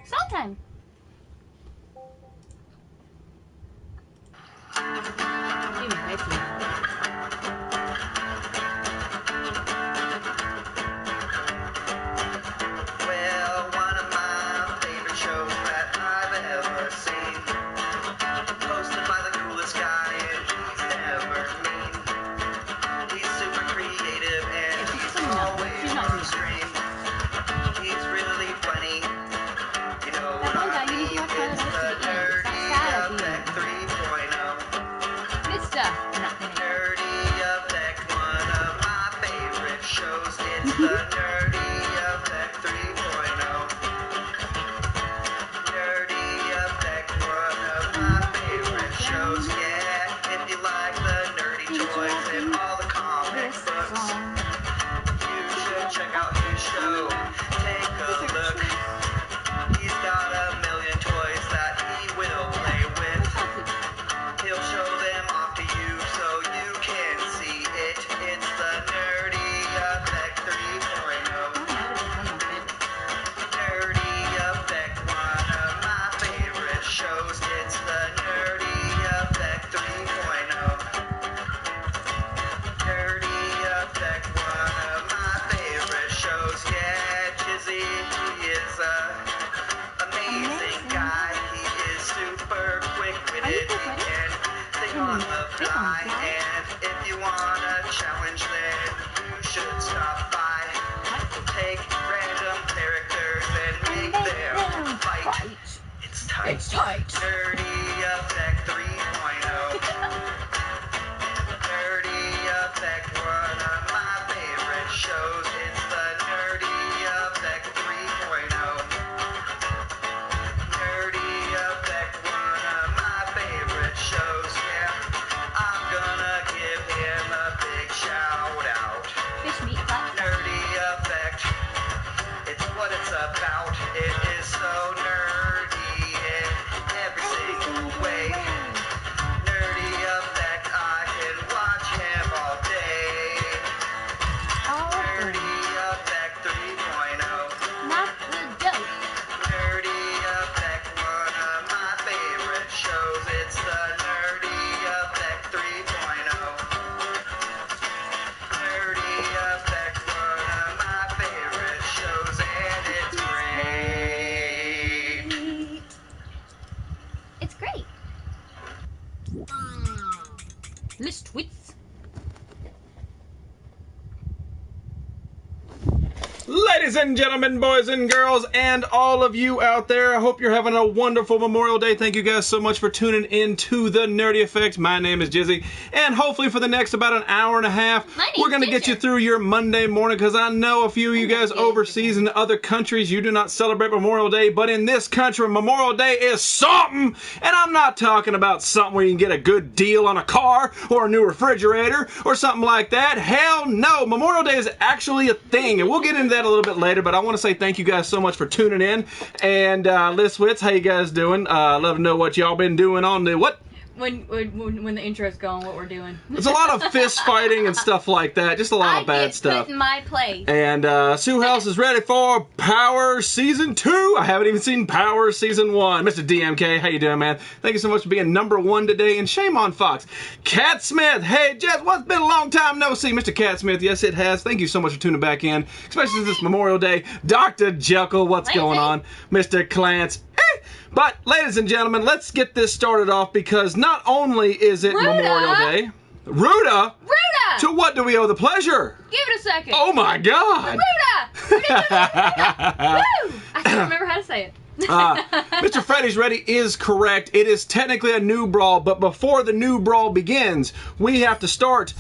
Song time. Well, one of my favorite shows that I've ever seen, hosted by the coolest guy, and he's never mean. He's super creative and he's always on stream. He's really funny. You know what I mean? It's the Nerdy Effect 3.0. Mister. Nerdy Effect, one of my favorite shows. It's the Nerdy Effect 3.0. Nerdy Effect, one of my favorite shows. Yeah, if you like the nerdy toys and all the comic books, you should check out his show. Take a look. He's got a million toys that he will play with. He'll show them off to you so you can see it. It's the Nerdy Effect 3.0. Nerdy Effect, one of my favorite shows. It's the Nerdy Effect 3.0. Nerdy Effect, one of my favorite shows. Yeah, Chizzy, he is a amazing guy. He is super quick-witted. He can think on the fly. And if you want a challenge, then you should stop by. Take random characters and make them fight. It's tight. It's tight. Nerdy Effect 3.0. Nerdy Effect, one of my favorite shows. It's the Nerdy Effect 3.0. Nerdy Effect, one of my favorite shows. Yeah, I'm gonna give him a big shout out. Fish meat flat. Nerdy Effect, it's what it's about. It is so nerdy in every single way. Nerdy Effect, I can watch him all day. Nerdy Effect 3.0. Not the dope. Nerdy Effect, one of my favorite shows. It's the Nerdy Effect 3.0. Nerdy Effect, one of my favorite shows, and it's great. It's great. List tweets. Ladies and gentlemen, boys and girls, and all of you out there, I hope you're having a wonderful Memorial Day. Thank you guys so much for tuning in to the Nerdy Effect. My name is Jizzy, and hopefully for the next about an hour and a half, we're going to get you through your Monday morning, because I know a few of you guys overseas in other countries, you do not celebrate Memorial Day, but in this country, Memorial Day is something, and I'm not talking about something where you can get a good deal on a car, or a new refrigerator, or something like that. Hell no! Memorial Day is actually a thing, and we'll get into that a little bit later, but I want to say thank you guys so much for tuning in. And Liswitz, how you guys doing? Love to know what y'all been doing on the what? When the intro's going, what we're doing. It's a lot of fist fighting and stuff like that. Just a lot of bad stuff. Put in my place. And Sue House is ready for Power Season 2. I haven't even seen Power Season 1. Mr. DMK, how you doing, man? Thank you so much for being #1 today, and shame on Fox. Cat Smith, hey, Jess, what's been a long time no see? Mr. Cat Smith, yes, it has. Thank you so much for tuning back in, especially this Memorial Day. Dr. Jekyll, what's going on? Mr. Clance, But, ladies and gentlemen, let's get this started off, because not only is it Memorial Day... Ruda? Ruda! To what do we owe the pleasure? Give it a second. Oh my God! Ruda! Ruda! Woo! I can't remember how to say it. Mr. Freddy's Ready is correct. It is technically a new brawl, but before the new brawl begins, we have to start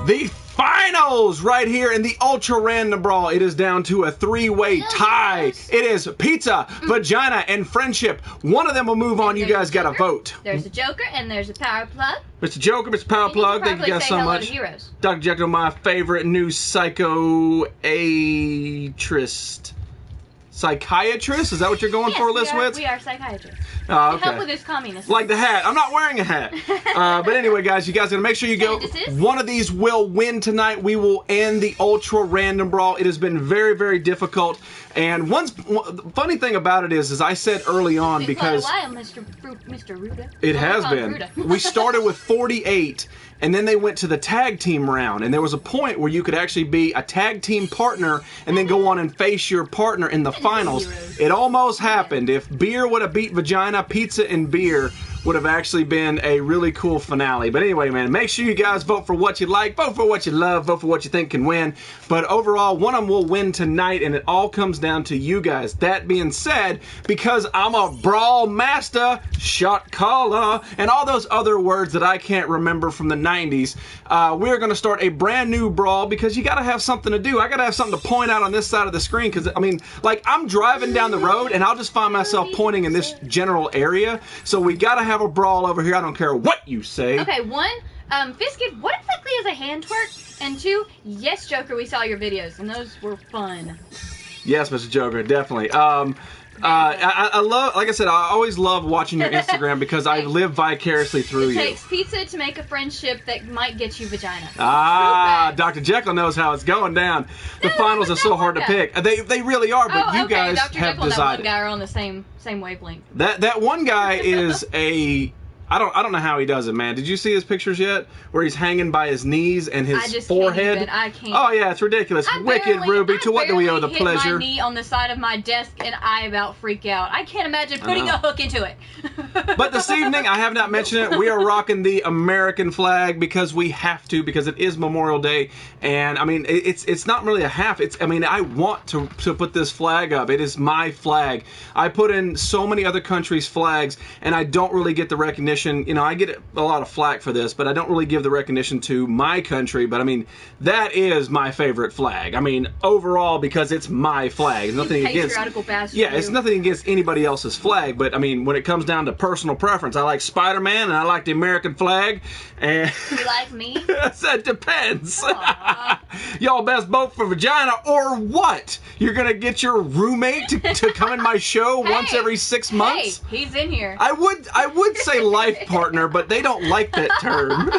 the finals right here in the Ultra Random Brawl. It is down to a 3-way tie. It is pizza, vagina, and friendship. One of them will move on. You guys got to vote. There's a Joker and there's a Power Plug. Mr. Joker, Mr. Power Plug, thank you guys so much. Dr. Jekyll, my favorite new psychiatrist. Psychiatrist? Is that what you're going for, Liswitz? We are psychiatrists. Oh, okay. Help with this communist. Like the hat. I'm not wearing a hat. But anyway, guys, you guys got to make sure you go. One of these will win tonight. We will end the Ultra Random Brawl. It has been very, very difficult And funny thing about it is I said early on, because quite a while, Mr. Ruda. it has Call been. Ruda. We started with 48, and then they went to the tag team round, and there was a point where you could actually be a tag team partner and then go on and face your partner in the finals. It almost happened. If beer would have beat vagina, pizza and beer would have actually been a really cool finale. But anyway, man, make sure you guys vote for what you like, vote for what you love, vote for what you think can win. But overall, one of them will win tonight, and it all comes down to you guys. That being said, because I'm a brawl master, shot caller, and all those other words that I can't remember from the 90s, we're going to start a brand new brawl, because you got to have something to do. I got to have something to point out on this side of the screen, because, I mean, like, I'm driving down the road, and I'll just find myself pointing in this general area. So we got to have a brawl over here. I don't care what you say. Okay, one, Biscuit, what exactly is a hand twerk? And two, yes, Joker, we saw your videos, and those were fun. Yes, Mr. Joker, definitely. I love, like I said, I always love watching your Instagram because I live vicariously through It you. takes pizza to make a friendship that might get you vagina. Ah, Dr. Jekyll knows how it's going down. The No, finals are but so that hard to one pick. They really are, but you okay, guys Dr. have Jekyll and that one decided. guy are on the same wavelength. That one guy is a... I don't know how he does it, man. Did you see his pictures yet? Where he's hanging by his knees and his I just forehead? can't even. I can't. Oh yeah, it's ridiculous. Wicked Ruby. To what do we owe the I pleasure? hit my knee on the side of my desk and I about freak out. I can't imagine putting know. a hook into it. But this evening, I have not mentioned it, we are rocking the American flag because we have to, because it is Memorial Day. And I mean, it's not really a half. I mean, I want to put this flag up. It is my flag. I put in so many other countries' flags, and I don't really get the recognition. You know, I get a lot of flack for this, but I don't really give the recognition to my country. But I mean, that is my favorite flag. I mean, overall, because it's my flag. It's nothing against. Patriarchal bastard. Yeah, it's nothing against anybody else's flag, but I mean, when it comes down to personal preference, I like Spider-Man and I like the American flag. And You like me? that depends. Aw. Y'all best vote for vagina or what? You're gonna get your roommate to come in my show once Hey, every 6 months? Hey, he's in here. I would say life partner, but they don't like that term.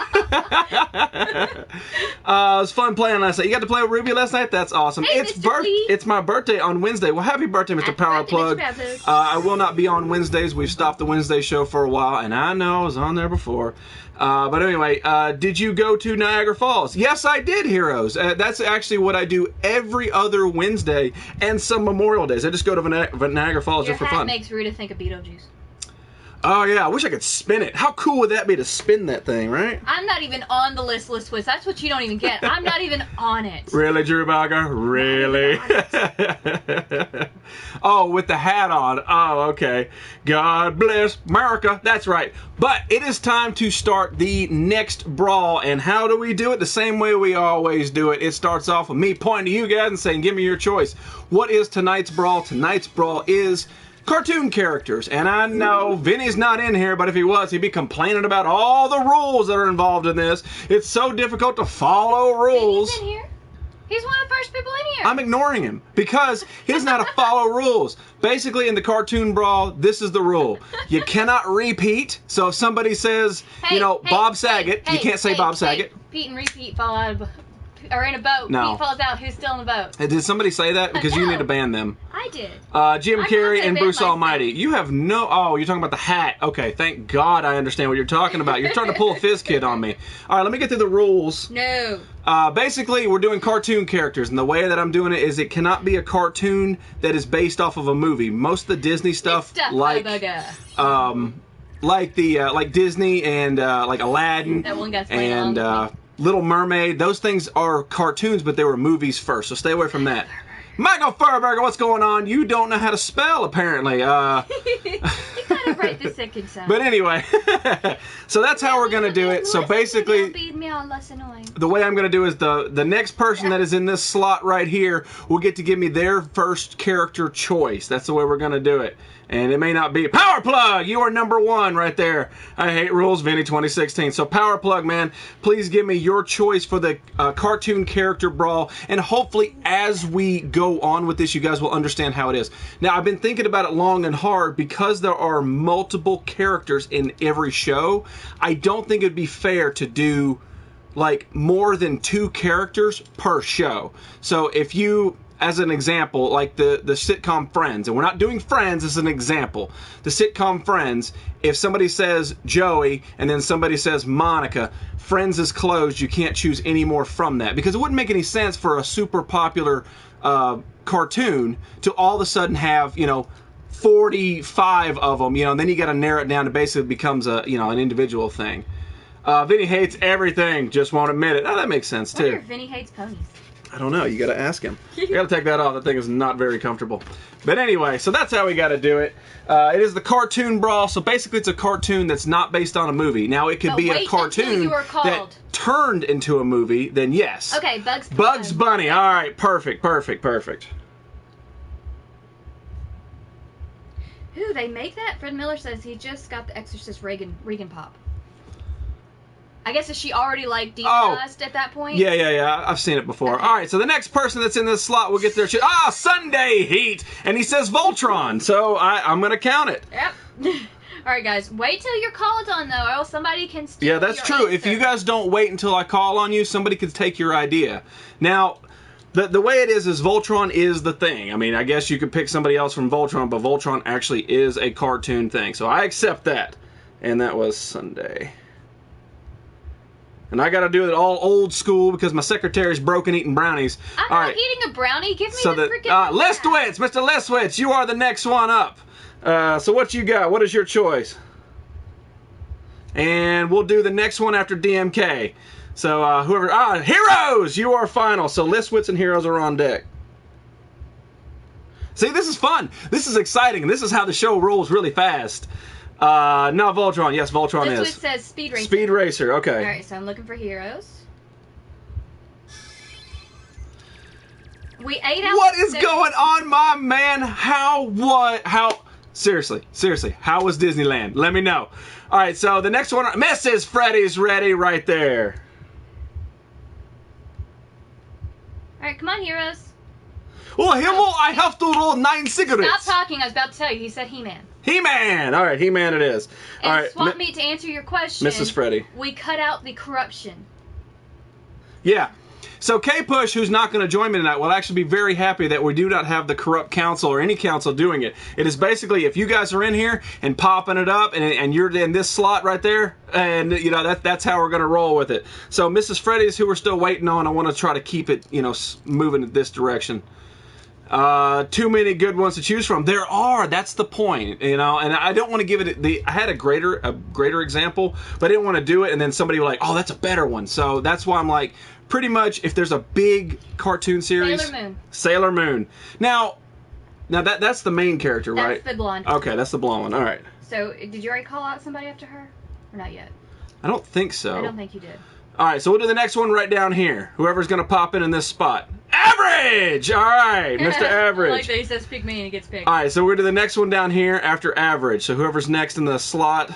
It was fun playing last night. You got to play with Ruby last night? That's awesome. Hey, Mr. Lee. It's my birthday on Wednesday. Well, happy birthday, Mr. Happy Power birthday, Plug. Mr. Power Plug. I will not be on Wednesdays. We've stopped the Wednesday show for a while, and I know I was on there before. But anyway, did you go to Niagara Falls? Yes, I did, Heroes. That's actually what I do every other Wednesday and some Memorial Days. I just go to Niagara Falls Your just for hat fun. makes Ruda think of Beetlejuice. Oh, yeah. I wish I could spin it. How cool would that be to spin that thing, right? I'm not even on the list, Twist. That's what you don't even get. I'm not even on it. Really, Drew Barger? Really? Oh, with the hat on. Oh, okay. God bless America. That's right. But it is time to start the next brawl. And how do we do it? The same way we always do it. It starts off with me pointing to you guys and saying, give me your choice. What is tonight's brawl? Tonight's brawl is cartoon characters. And I know Vinny's not in here, but if he was, he'd be complaining about all the rules that are involved in this. It's so difficult to follow rules. He's in here. He's one of the first people in here. I'm ignoring him because he doesn't know how to follow rules. Basically, in the cartoon brawl, this is the rule. You cannot repeat. So if somebody says, Bob Saget, you can't say Bob Saget. Pete and repeat fall out of or in a boat. No. Pete falls out. Who's still in the boat? Did somebody say that? Because you No. need to ban them. I did. Jim I'm Carrey not and gonna Bruce ban Almighty. myself. You have no... Oh, you're talking about the hat. Okay, thank God I understand what you're talking about. You're trying to pull a fizz kid on me. All right, let me get through the rules. No. Basically, we're doing cartoon characters, and the way that I'm doing it is it cannot be a cartoon that is based off of a movie. Most of the Disney stuff, like Disney and like Aladdin That one guy's playing and along. Little Mermaid, those things are cartoons, but they were movies first, so stay away from that. Michael Furberger, what's going on? You don't know how to spell, apparently. You got it right the second time. But anyway, so that's how we're going to do it. So basically, the way I'm going to do is the next person that is in this slot right here will get to give me their first character choice. That's the way we're going to do it. And it may not be Power Plug. You are number one right there. I hate rules, Vinny 2016. So Power Plug, man, please give me your choice for the cartoon character brawl. And hopefully, as we go on with this, you guys will understand how it is. Now, I've been thinking about it long and hard because there are multiple characters in every show. I don't think it'd be fair to do like more than 2 characters per show. So if you as an example, like the sitcom Friends, and we're not doing Friends as an example. The sitcom Friends, if somebody says Joey and then somebody says Monica, Friends is closed. You can't choose any more from that because it wouldn't make any sense for a super popular cartoon to all of a sudden have, 45 of them, and then you got to narrow it down to basically becomes a, an individual thing. Vinny hates everything, just won't admit it. Oh, that makes sense I wonder too. if Vinny hates ponies. I don't know. You got to ask him. You got to take that off. That thing is not very comfortable. But anyway, so that's how we got to do it. It is the Cartoon Brawl. So basically, it's a cartoon that's not based on a movie. Now, it could But be a wait until cartoon you are called. that turned into a movie. Then yes. Okay, Bugs Bunny. Bugs Bunny. All right, perfect. Ooh, they make that? Fred Miller says he just got the Exorcist Regan pop. I guess is she already like demonized at that point? Yeah. I've seen it before. Okay. All right, so the next person that's in this slot will get their shit. Sunday Heat, and he says Voltron. So I'm gonna count it. Yep. All right, guys. Wait till you're called on, though, or else somebody can steal Yeah, that's your true. answer. If you guys don't wait until I call on you, somebody could take your idea. Now, the way it is Voltron is the thing. I mean, I guess you could pick somebody else from Voltron, but Voltron actually is a cartoon thing. So I accept that. And that was Sunday. And I got to do it all old school because my secretary's broken eating brownies. I'm all not right. eating a brownie. Give me So the freaking... Lestwitz, Mr. Lestwitz, you are the next one up. So what you got? What is your choice? And we'll do the next one after DMK. So whoever... Heroes! You are final. So Lestwitz and Heroes are on deck. See, this is fun. This is exciting. This is how the show rolls really fast. No, Voltron. Yes, Voltron This is. one says Speed Racer. Speed Racer. Okay. All right, so I'm looking for Heroes. We ate out... What is going on, my man? How... Seriously, how was Disneyland? Let me know. All right, so the next one, Mrs. Freddy's ready right there. All right, come on, Heroes. Oh, Himmel, I have to roll 9 cigarettes. Stop talking. I was about to tell you. He said He-Man. He-Man. All right, He-Man it is. And All right, Swap Meet, to answer your question, Mrs. Freddy. we cut out the corruption. Yeah. So K-Push, who's not going to join me tonight, will actually be very happy that we do not have the corrupt council or any council doing it. It is basically if you guys are in here and popping it up and you're in this slot right there, and that's how we're going to roll with it. So Mrs. Freddy's, who we're still waiting on, I want to try to keep it moving in this direction. Too many good ones to choose from. There are. That's the point, and I don't want to give it I had a greater example, but I didn't want to do it, and then somebody was like, oh, that's a better one. So that's why I'm like, pretty much, if there's a big cartoon series, Sailor Moon. Now that's the main character, right? That's the blonde. Okay, that's the blonde one. All right. So did you already call out somebody after her, or not yet? I don't think so. I don't think you did. All right, so we'll do the next one right down here. Whoever's going to pop in this spot. Average! All right, Mr. Average. I like that he says pick me and he gets picked. All right, so we're to the next one down here after Average. So whoever's next in the slot.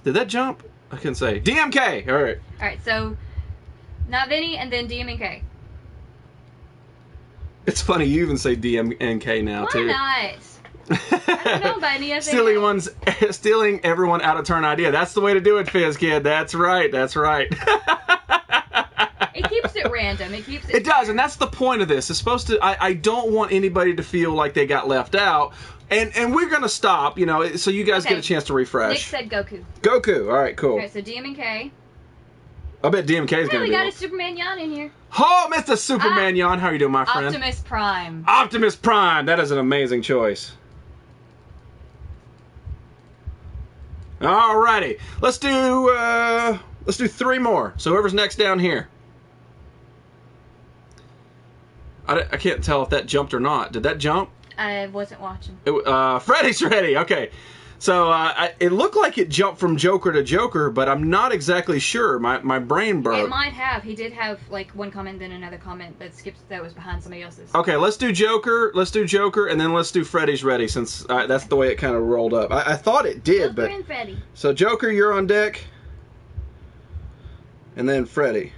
Did that jump? I couldn't say. DMK! All right. All right, so not Vinny and then DMK. It's funny, you even say DMK now, too. Why not? I don't know about any other Stealing everyone out of turn idea. That's the way to do it, Fizz Kid. That's right. It keeps it random. It does, and that's the point of this. It's supposed to. I don't want anybody to feel like they got left out, and we're gonna stop. So you guys get a chance to refresh. Nick said Goku. Goku. All right, cool. All right, so DM and K. I bet DMK is gonna we be. got a Superman Yan in here. Oh, Mr. Superman Yan, how are you doing, my friend? Optimus Prime. Optimus Prime. That is an amazing choice. Alrighty, let's do 3 more. So whoever's next down here. I can't tell if that jumped or not. Did that jump? I wasn't watching. Freddy's ready. Okay. So it looked like it jumped from Joker to Joker, but I'm not exactly sure. My brain broke. It might have. He did have like one comment, then another comment that was behind somebody else's. Okay, let's do Joker, and then let's do Freddy's ready, since that's the way it kind of rolled up. I thought it did, Joker but... and Freddy. So Joker, you're on deck. And then Freddy.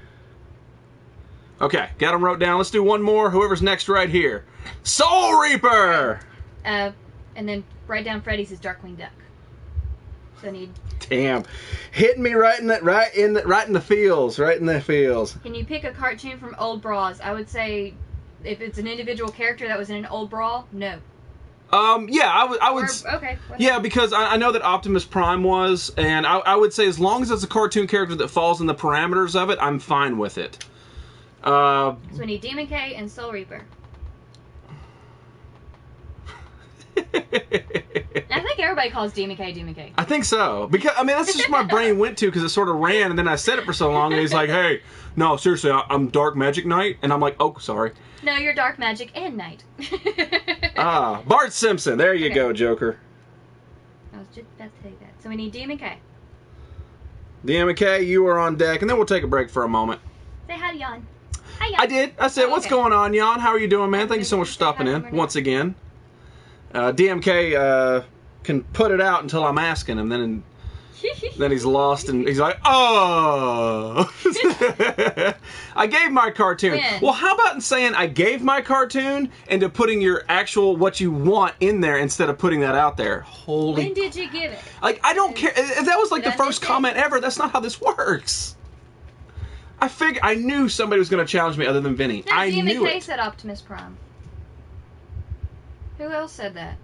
Okay, got them wrote down. Let's do one more. Whoever's next right here. Soul Reaper! And then write down Freddy's is Darkwing Duck. So I need... Damn. Hitting me right in the feels. Right in the feels. Can you pick a cartoon from Old Bras? I would say if it's an individual character that was in an old Brawl, no. Yeah, I would. Okay. Yeah, because I know that Optimus Prime was, and I would say as long as it's a cartoon character that falls in the parameters of it, I'm fine with it. So we need Demon K and Soul Reaper. I think everybody calls Demon K Demon K. I think so. Because, I mean, that's just my brain went to because it sort of ran, and then I said it for so long, and he's like, hey, no, seriously, I'm Dark Magic Knight. And I'm like, oh, sorry. No, you're Dark Magic and Knight. Bart Simpson. There you go, Joker. I was just about to tell you that. So we need Demon K. Demon K, you are on deck, and then we'll take a break for a moment. Say hi to Jan. Hi, Jan. I did. I said, what's going on, Jan? How are you doing, man? Thank you so much for stopping in once again. DMK can put it out until I'm asking him, then he's lost and he's like, oh. I gave my cartoon. When? Well, how about saying I gave my cartoon and to putting your actual what you want in there instead of putting that out there? Holy. When did you give it? Like, I don't care. If that was like Did the I first miss it? comment ever, that's not how this works. I knew somebody was going to challenge me other than Vinny. No, I Demon knew K it. said Optimus Prime. Who else said that?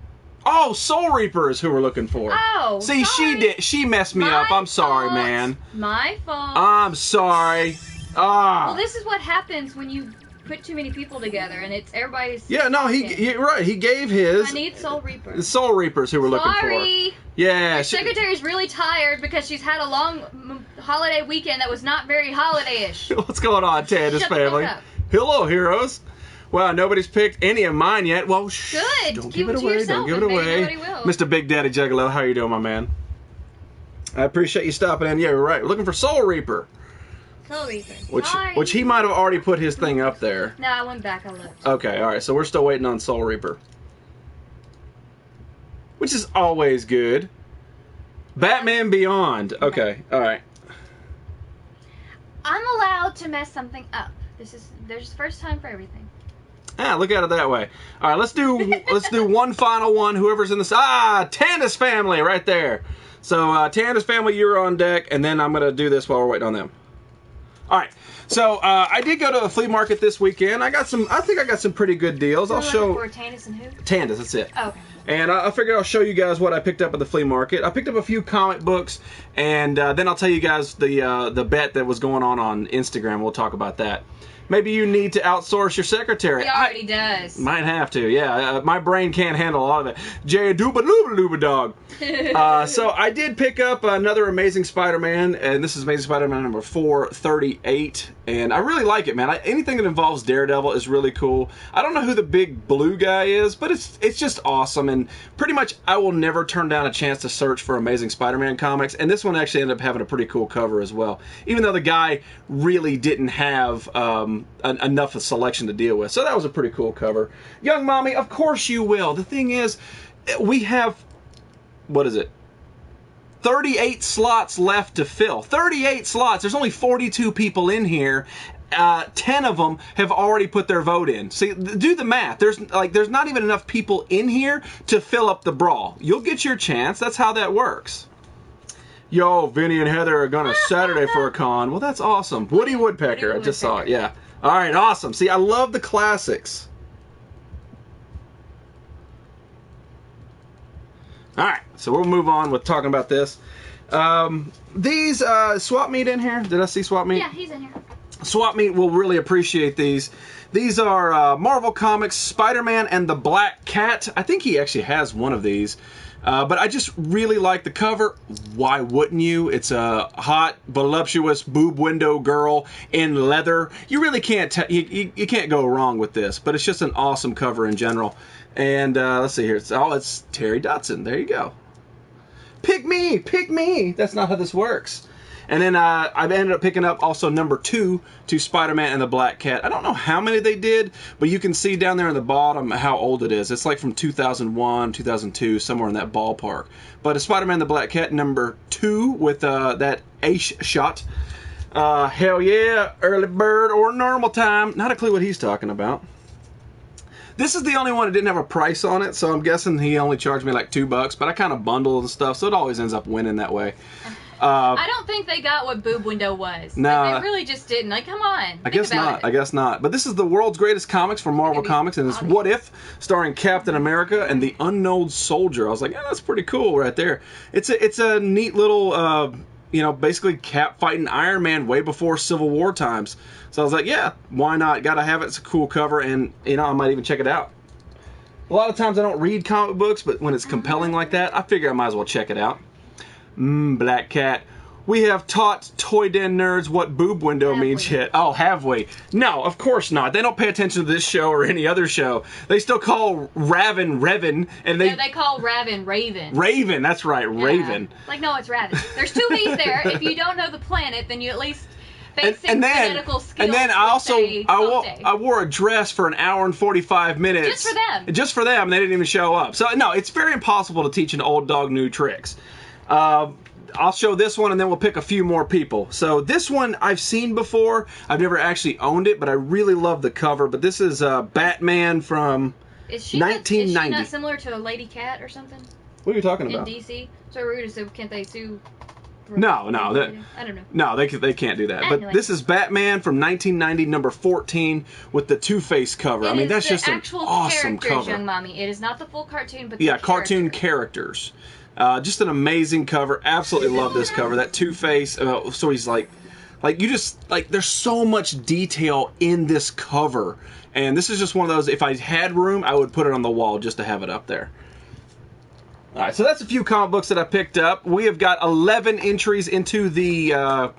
Oh, Soul Reaper is who we're looking for. Oh, See, sorry. she messed me My up. I'm sorry, fault. man. My fault. I'm sorry. Well, this is what happens when you put too many people together and it's everybody's. Yeah, no, you're right. He gave his. I need Soul Reaper. The Soul Reapers who we're looking for. Sorry. Yeah. Our secretary's really tired because she's had a long holiday weekend that was not very holiday-ish. What's going on, Ted? His Shut the family. fuck up. Hello, heroes. Well, nobody's picked any of mine yet. Well, shh. Good. Don't Give give it it to away. yourself Don't give it and maybe away. nobody will. Mr. Big Daddy Juggalo, how you doing, my man? I appreciate you stopping in. Yeah, you're right. We're looking for Soul Reaper. Soul Reaper. Which he might have already put his thing up there. No, I went back. I looked. Okay, alright, so we're still waiting on Soul Reaper. Which is always good. Batman Beyond. Okay, alright. I'm allowed to mess something up. There's first time for everything. Ah, look at it that way. Alright, let's do one final one. Whoever's in this. Tandis family right there. So Tandis family, you're on deck, and then I'm gonna do this while we're waiting on them. Alright. So I did go to a flea market this weekend. I think I got some pretty good deals. I'll show. For Tandis and who? Tandis, that's it. Oh, okay. And I figured I'll show you guys what I picked up at the flea market. I picked up a few comic books, and then I'll tell you guys the bet that was going on Instagram. We'll talk about that. Maybe you need to outsource your secretary. He already does. Might have to, yeah. My brain can't handle a lot of it. Jay-a-dooba-looba-looba dog. So I did pick up another Amazing Spider-Man, and this is Amazing Spider-Man number 438. And I really like it, man. Anything that involves Daredevil is really cool. I don't know who the big blue guy is, but it's just awesome. And pretty much I will never turn down a chance to search for Amazing Spider-Man comics. And this one actually ended up having a pretty cool cover as well. Even though the guy really didn't have enough of selection to deal with. So that was a pretty cool cover. Young Mommy, of course you will. The thing is, we have, what is it? 38 slots left to fill. 38 slots. There's only 42 people in here. 10 of them have already put their vote in. See, do the math. There's not even enough people in here to fill up the brawl. You'll get your chance. That's how that works. Yo, Vinny and Heather are gonna Saturday for a con. Well, that's awesome. Woody Woodpecker. I just saw it. Yeah. All right. Awesome. See, I love the classics. All right, so we'll move on with talking about this. These Swap Meet in here. Did I see Swap Meet? Yeah, he's in here. Swap Meet will really appreciate these. These are Marvel Comics Spider-Man and the Black Cat. I think he actually has one of these. But I just really like the cover. Why wouldn't you? It's a hot, voluptuous boob window girl in leather. You really can't you can't go wrong with this. But it's just an awesome cover in general. And let's see here. It's Terry Dodson. There you go. Pick me, pick me. That's not how this works. And then I ended up picking up also number 2 to Spider-Man and the Black Cat. I don't know how many they did, but you can see down there in the bottom how old it is. It's like from 2001, 2002, somewhere in that ballpark. But it's Spider-Man and the Black Cat number 2 with that ace shot. Hell yeah, early bird or normal time. Not a clue what he's talking about. This is the only one that didn't have a price on it, so I'm guessing he only charged me like $2, but I kind of bundle and stuff, so it always ends up winning that way. I don't think they got what Boob Window was. No. Like, they really just didn't. Like, come on. I guess not. I guess not. But this is the world's greatest comics from Marvel Comics, and it's What If, starring Captain America and the Unknown Soldier. I was like, yeah, that's pretty cool right there. It's a neat little, basically Cap fighting Iron Man way before Civil War times. So I was like, yeah, why not? Gotta have it. It's a cool cover, and I might even check it out. A lot of times I don't read comic books, but when it's compelling like that, I figure I might as well check it out. Black Cat. We have taught Toy Den nerds what Boob Window means yet. Oh, have we? No, of course not. They don't pay attention to this show or any other show. They still call Raven Revan, and they call Raven Raven. Raven, that's right, Raven. Like, no, it's Raven. There's two V's there. If you don't know the planet, then you at least basic phonetical skills. And then I wore a dress for an hour and 45 minutes. Just for them. Just for them. They didn't even show up. So no, it's very impossible to teach an old dog new tricks. I'll show this one, and then we'll pick a few more people. So this one I've seen before. I've never actually owned it, but I really love the cover. But this is Batman from 1990. Is she not similar to a Lady Cat or something? What are you talking about? In DC? So rude as can't they sue? No, I don't know. No, they can't do that. But this is Batman from 1990, number 14, with the Two-Face cover. I mean, that's just an awesome cover. Young mommy. It is not the full cartoon, but cartoon characters. Just an amazing cover. Absolutely love this cover. That Two-Face. So he's like you just there's so much detail in this cover, and this is just one of those. If I had room, I would put it on the wall just to have it up there. All right, so that's a few comic books that I picked up. We have got 11 entries into the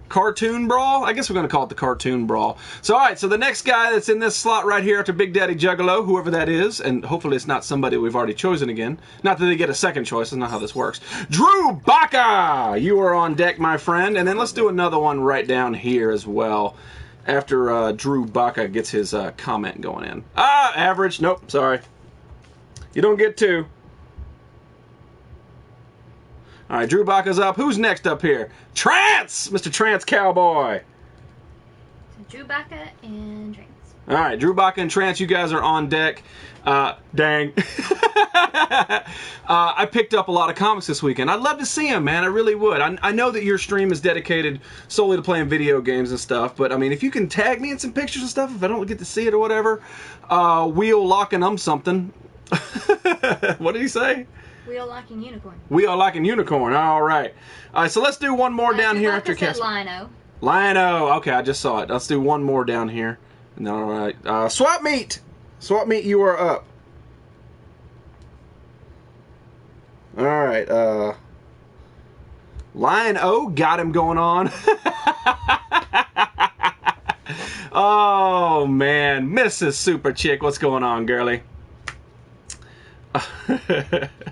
Cartoon Brawl. I guess we're going to call it the Cartoon Brawl. So, all right, so the next guy that's in this slot right here after Big Daddy Juggalo, whoever that is, and hopefully it's not somebody we've already chosen again. Not that they get a second choice. That's not how this works. Drew Baca! You are on deck, my friend. And then let's do another one right down here as well after Drew Baca gets his comment going in. Average. Nope, sorry. You don't get two. All right, Drew Baca's up. Who's next up here? Trance! Mr. Trance Cowboy. So Drew Baca and Trance. All right, Drew Baca and Trance, you guys are on deck. Dang. I picked up a lot of comics this weekend. I'd love to see them, man. I really would. I know that your stream is dedicated solely to playing video games and stuff, but, I mean, if you can tag me in some pictures and stuff, if I don't get to see it or whatever, we'll lock and something. What did he say? Wheel Locking Unicorn. Wheel Locking Unicorn. All right. All right, so let's do one more down here after Casper. Lino. Lino. Okay, I just saw it. Let's do one more down here. All right. Swap Meet. Swap Meet, you are up. All right. Lion-O got him going on. Oh, man. Mrs. Super Chick, what's going on, girlie?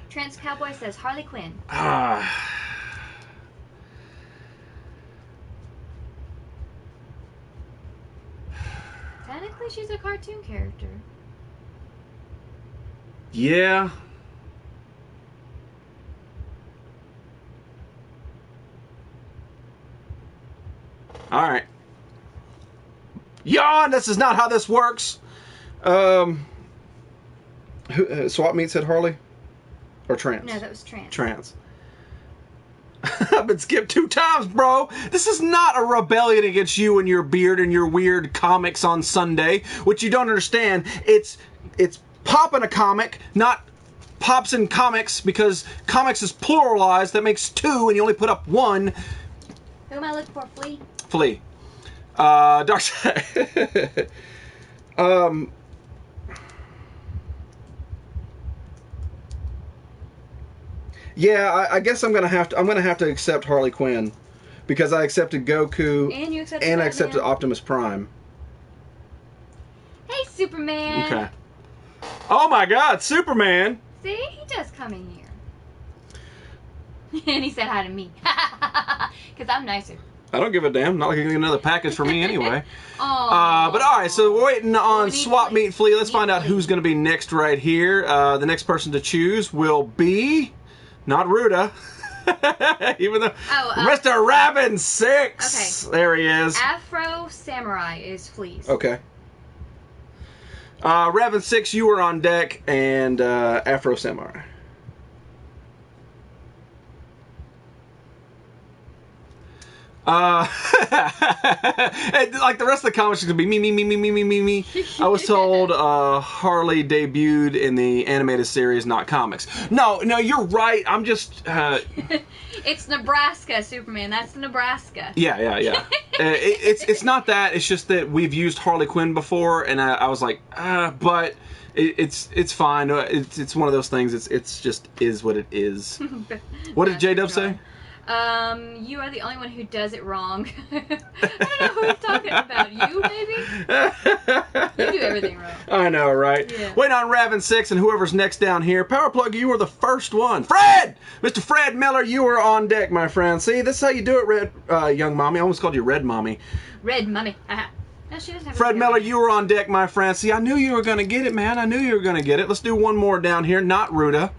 Trance Cowboy says Harley Quinn. Technically, she's a cartoon character. Yeah. All right. Yawn! This is not how this works. Swap Meet said Harley? Or Trance? No, that was Trance. Trance. I've been skipped 2 times, bro. This is not a rebellion against you and your beard and your weird comics on Sunday. What you don't understand, it's popping a comic, not pops in comics, because comics is pluralized. That makes 2, and you only put up 1. Who am I looking for? Flea? Flea. Darkseid. Yeah, I guess I'm gonna have to accept Harley Quinn, because I accepted Goku and I accepted Optimus Prime. Hey, Superman. Okay. Oh my God, Superman! See, he does come in here. And he said hi to me, because I'm nicer. I don't give a damn. Not like you're getting another package for me anyway. Oh. But all right, so we're waiting on Swap Meet Flea. Let's find out who's going to be next right here. The next person to choose will be not Ruda, even though Mr. Raven 6. Okay. There he is. Afro Samurai is Flea's. Okay. Raven 6, you were on deck, and Afro Samurai. And, like the rest of the comics is gonna be me. I was told Harley debuted in the animated series, not comics. No, you're right. I'm just. It's Nebraska, Superman. That's Nebraska. Yeah. It's not that. It's just that we've used Harley Quinn before, and I was like, but it's fine. It's one of those things. It's just is what it is. What did J-Dub say? You are the only one who does it wrong. I don't know who he's talking about. You, maybe? You do everything wrong. I know, right? Yeah. Waiting on Raven 6 and whoever's next down here. Power Plug, you were the first one. Fred! Mr. Fred Miller, you are on deck, my friend. See, this is how you do it, young mommy. I almost called you Red Mommy. Red Mommy. No, she doesn't have Fred Miller, you were on deck, my friend. See, I knew you were going to get it, man. I knew you were going to get it. Let's do one more down here. Not Ruda.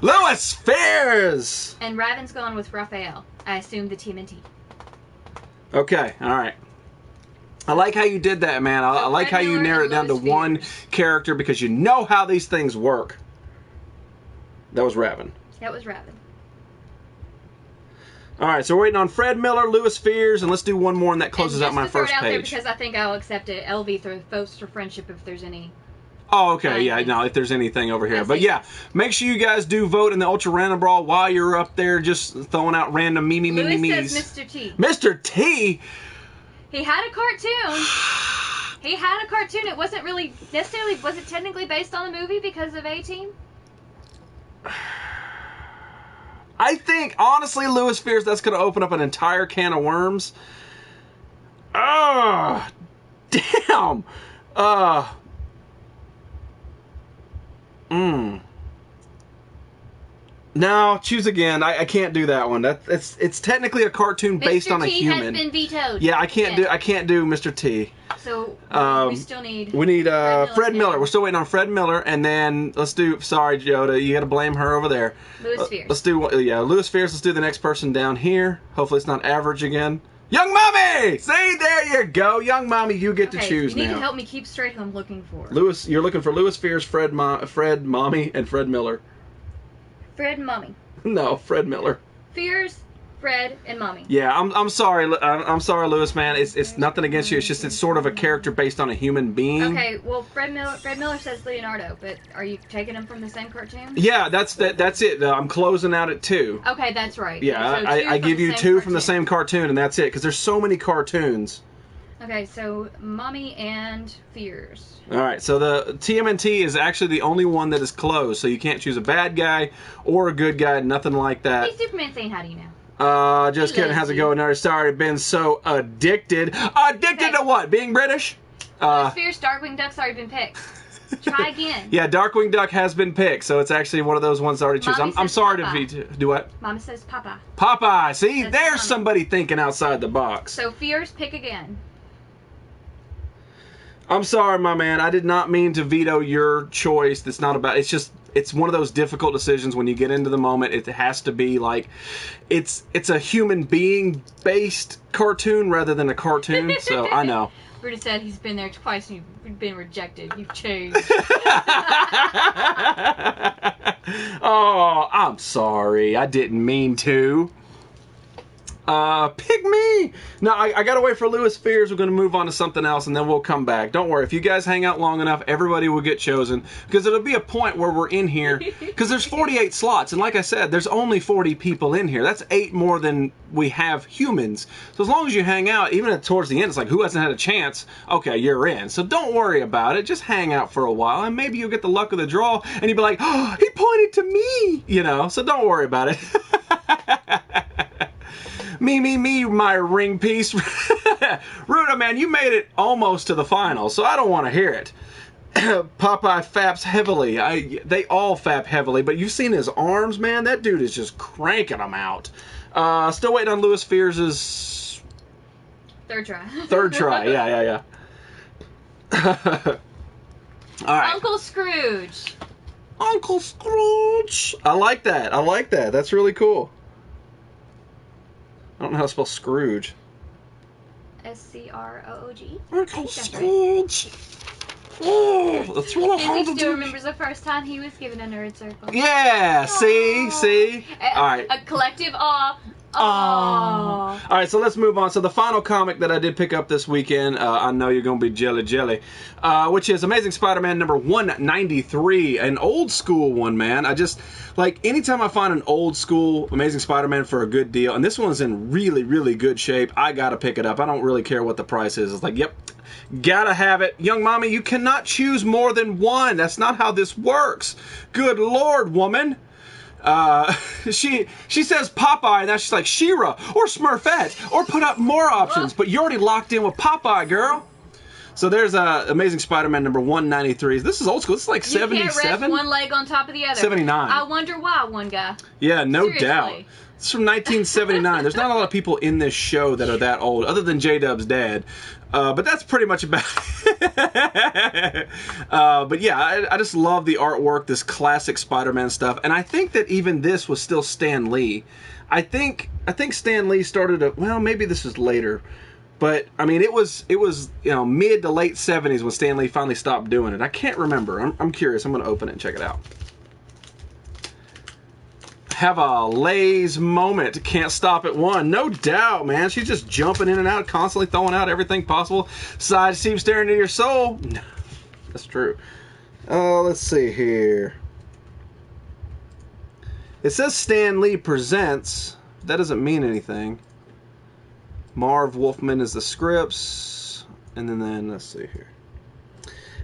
Louis Fears! And Raven's going with Raphael. I assume the TMNT. Okay, alright. I like how you did that, man. I like how you narrowed it down to one character because you know how these things work. That was Raven. That was Raven. Alright, so we're waiting on Fred Miller, Louis Fears, and let's do one more and that closes out my first out there page. because I think I'll accept it. LV for votes for friendship if there's any. Oh, okay, yeah, no, if there's anything over here. But yeah, make sure you guys do vote in the Ultra Random Brawl while you're up there just throwing out random me's. Louis says Mr. T. Mr. T? He had a cartoon. It wasn't really necessarily, was it technically based on the movie because of A-Team? I think, honestly, Louis Fears, that's going to open up an entire can of worms. Ah, damn. No, choose again. I can't do that one. It's technically a cartoon based on a human. Mr. T has been vetoed. Yeah, I can't do Mr. T. So we still need. We need Fred Miller. We're still waiting on Fred Miller, and then let's do. Sorry, Yoda, you got to blame her over there. Louis Fears. Let's do Louis Fears. Let's do the next person down here. Hopefully, it's not average again. Young Mommy! See, there you go. Young Mommy, you get to choose now. You need to help me keep straight who I'm looking for. Louis, you're looking for Louis Fears, Fred Mommy, and Fred Miller. Fred Mommy. No, Fred Miller. Fears, Fred, and Mommy. Yeah, I'm sorry. I'm sorry, Louis, man. It's nothing against you. It's just it's sort of a character based on a human being. Okay, well, Fred Miller says Leonardo, but are you taking him from the same cartoon? Yeah, that's it. I'm closing out at 2. Okay, that's right. Yeah, so I give you 2 from the same cartoon, and that's it, because there's so many cartoons. Okay, so Mommy and Fears. All right, so the TMNT is actually the only one that is closed, so you can't choose a bad guy or a good guy, nothing like that. Hey, Superman saying how do you know? Just kidding. How's it going? No, sorry, been so addicted. Addicted to what? Being British? Fears, Darkwing Duck's already been picked. Try again. Yeah, Darkwing Duck has been picked, so it's actually one of those ones already chosen. I'm sorry to do what? Mama says Papa. Popeye. See, That's there's Mama. somebody thinking outside the box. So Fears, pick again. I'm sorry, my man. I did not mean to veto your choice. That's not about. It's just. It's one of those difficult decisions when you get into the moment. It has to be like, it's a human being based cartoon rather than a cartoon. So I know. Brutus said he's been there twice and you've been rejected. You've changed. Oh, I'm sorry. I didn't mean to. Pick me! No, I gotta wait for Louis Fears. We're gonna move on to something else and then we'll come back. Don't worry, if you guys hang out long enough, everybody will get chosen. Because it'll be a point where we're in here. Because there's 48 slots, and like I said, there's only 40 people in here. That's 8 more than we have humans. So as long as you hang out, even towards the end, it's like, who hasn't had a chance? Okay, you're in. So don't worry about it. Just hang out for a while, and maybe you'll get the luck of the draw, and you'll be like, oh, he pointed to me! You know, so don't worry about it. Me, my ring piece. Ruda, man, you made it almost to the final, so I don't want to hear it. Popeye faps heavily. They all fap heavily, but you've seen his arms, man. That dude is just cranking them out. Still waiting on Louis Fears' Third try. Third try, yeah. All right. Uncle Scrooge. Uncle Scrooge. I like that. That's really cool. I don't know how to spell Scrooge. Scroog. Uncle Scrooge. Oh, that's really hard to Disney do. still remembers the first time he was given a nerd circle. Yeah, see? All right. A collective awe. Oh. All right, so let's move on. So the final comic that I did pick up this weekend, I know you're going to be jelly, which is Amazing Spider-Man number 193, an old school one, man. I just, like, anytime I find an old school Amazing Spider-Man for a good deal, and this one's in really, really good shape, I got to pick it up. I don't really care what the price is. It's like, yep, gotta have it. Young mommy, you cannot choose more than one. That's not how this works. Good Lord, woman. She says Popeye, and now she's like She-Ra or Smurfette, or put up more options, but you're already locked in with Popeye, girl. So there's Amazing Spider-Man number 193. This is old school. This is like 77. You can't rest one leg on top of the other. 79. I wonder why, one guy. Yeah, no Seriously. doubt. It's from 1979. There's not a lot of people in this show that are that old, other than J-Dub's dad. But that's pretty much about it. But yeah, I just love the artwork, this classic Spider-Man stuff. And I think that even this was still Stan Lee. I think Stan Lee started well, maybe this is later. But I mean, it was mid to late 70s when Stan Lee finally stopped doing it. I can't remember. I'm curious. I'm going to open it and check it out. Have a Lay's moment. Can't stop at one. No doubt, man. She's just jumping in and out, constantly throwing out everything possible. Side seam staring into your soul. No, that's true. Let's see here. It says Stan Lee presents. That doesn't mean anything. Marv Wolfman is the scripts. And then let's see here.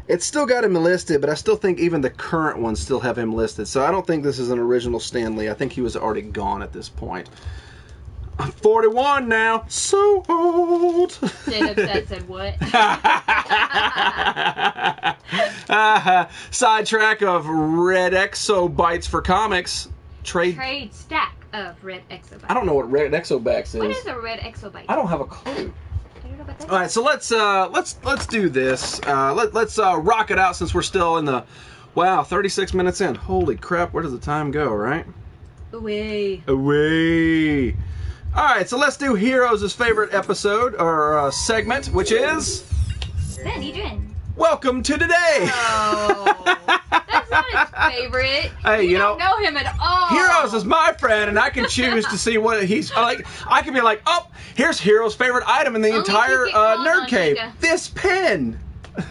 It's still got him listed, but I still think even the current ones still have him listed. So I don't think this is an original Stan Lee. I think he was already gone at this point. I'm 41 now. So old. J-Dub said what? Sidetrack of Red Exobytes for comics. Trade stack of Red Exobytes. I don't know what Red Exobytes is. What is a Red Exobyte? I don't have a clue. I don't know about that. All right, so let's do this. Let's rock it out since we're still in the 36 minutes in. Holy crap! Where does the time go? Right? Away. All right, so let's do Heroes' favorite episode or segment, which is Sanhedrin. Welcome to Today. Oh, that's not his favorite. Hey, you don't know him at all. Heroes is my friend, and I can choose to see what he's like. I can be like, oh, here's Heroes' favorite item in the entire Nerd Cave. This pen.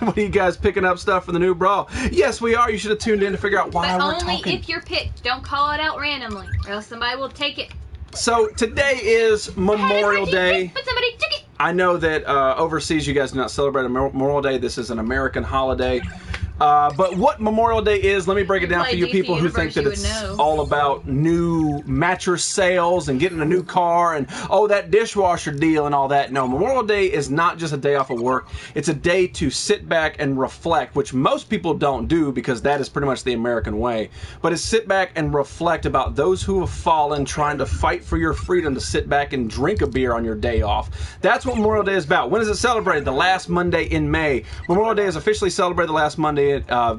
What are you guys picking up stuff for the new brawl? Yes, we are. You should have tuned in to figure out why we're talking. But only if you're picked. Don't call it out randomly, or else somebody will take it. So today is Memorial Day. But somebody took it. I know that overseas you guys do not celebrate Memorial Day. This is an American holiday. But what Memorial Day is, let me break it down for you people who think that it's all about new mattress sales and getting a new car and, oh, that dishwasher deal and all that. No, Memorial Day is not just a day off of work. It's a day to sit back and reflect, which most people don't do because that is pretty much the American way. But it's sit back and reflect about those who have fallen, trying to fight for your freedom to sit back and drink a beer on your day off. That's what Memorial Day is about. When is it celebrated? The last Monday in May. Memorial Day is officially celebrated the last Monday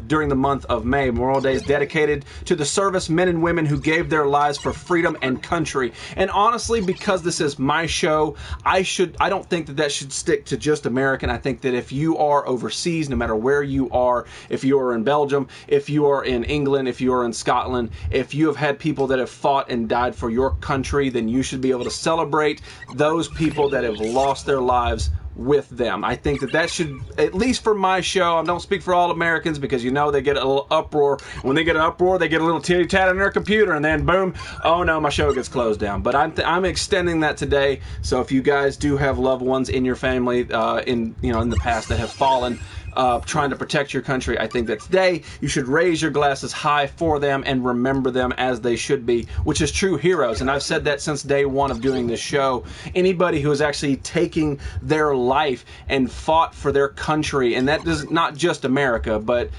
during the month of May. Memorial Day is dedicated to the service men and women who gave their lives for freedom and country. And honestly, because this is my show, I don't think that should stick to just American. I think that if you are overseas, no matter where you are, if you are in Belgium, if you are in England, if you are in Scotland, if you have had people that have fought and died for your country, then you should be able to celebrate those people that have lost their lives with them. I think that should, at least for my show, I don't speak for all Americans because they get a little uproar. When they get an uproar, they get a little titty-tat on their computer and then boom, oh no, my show gets closed down. But I'm extending that today. So if you guys do have loved ones in your family in the past that have fallen, trying to protect your country, I think that today you should raise your glasses high for them and remember them as they should be, which is true heroes. And I've said that since day one of doing this show. Anybody who is actually taking their life and fought for their country, and that is not just America, but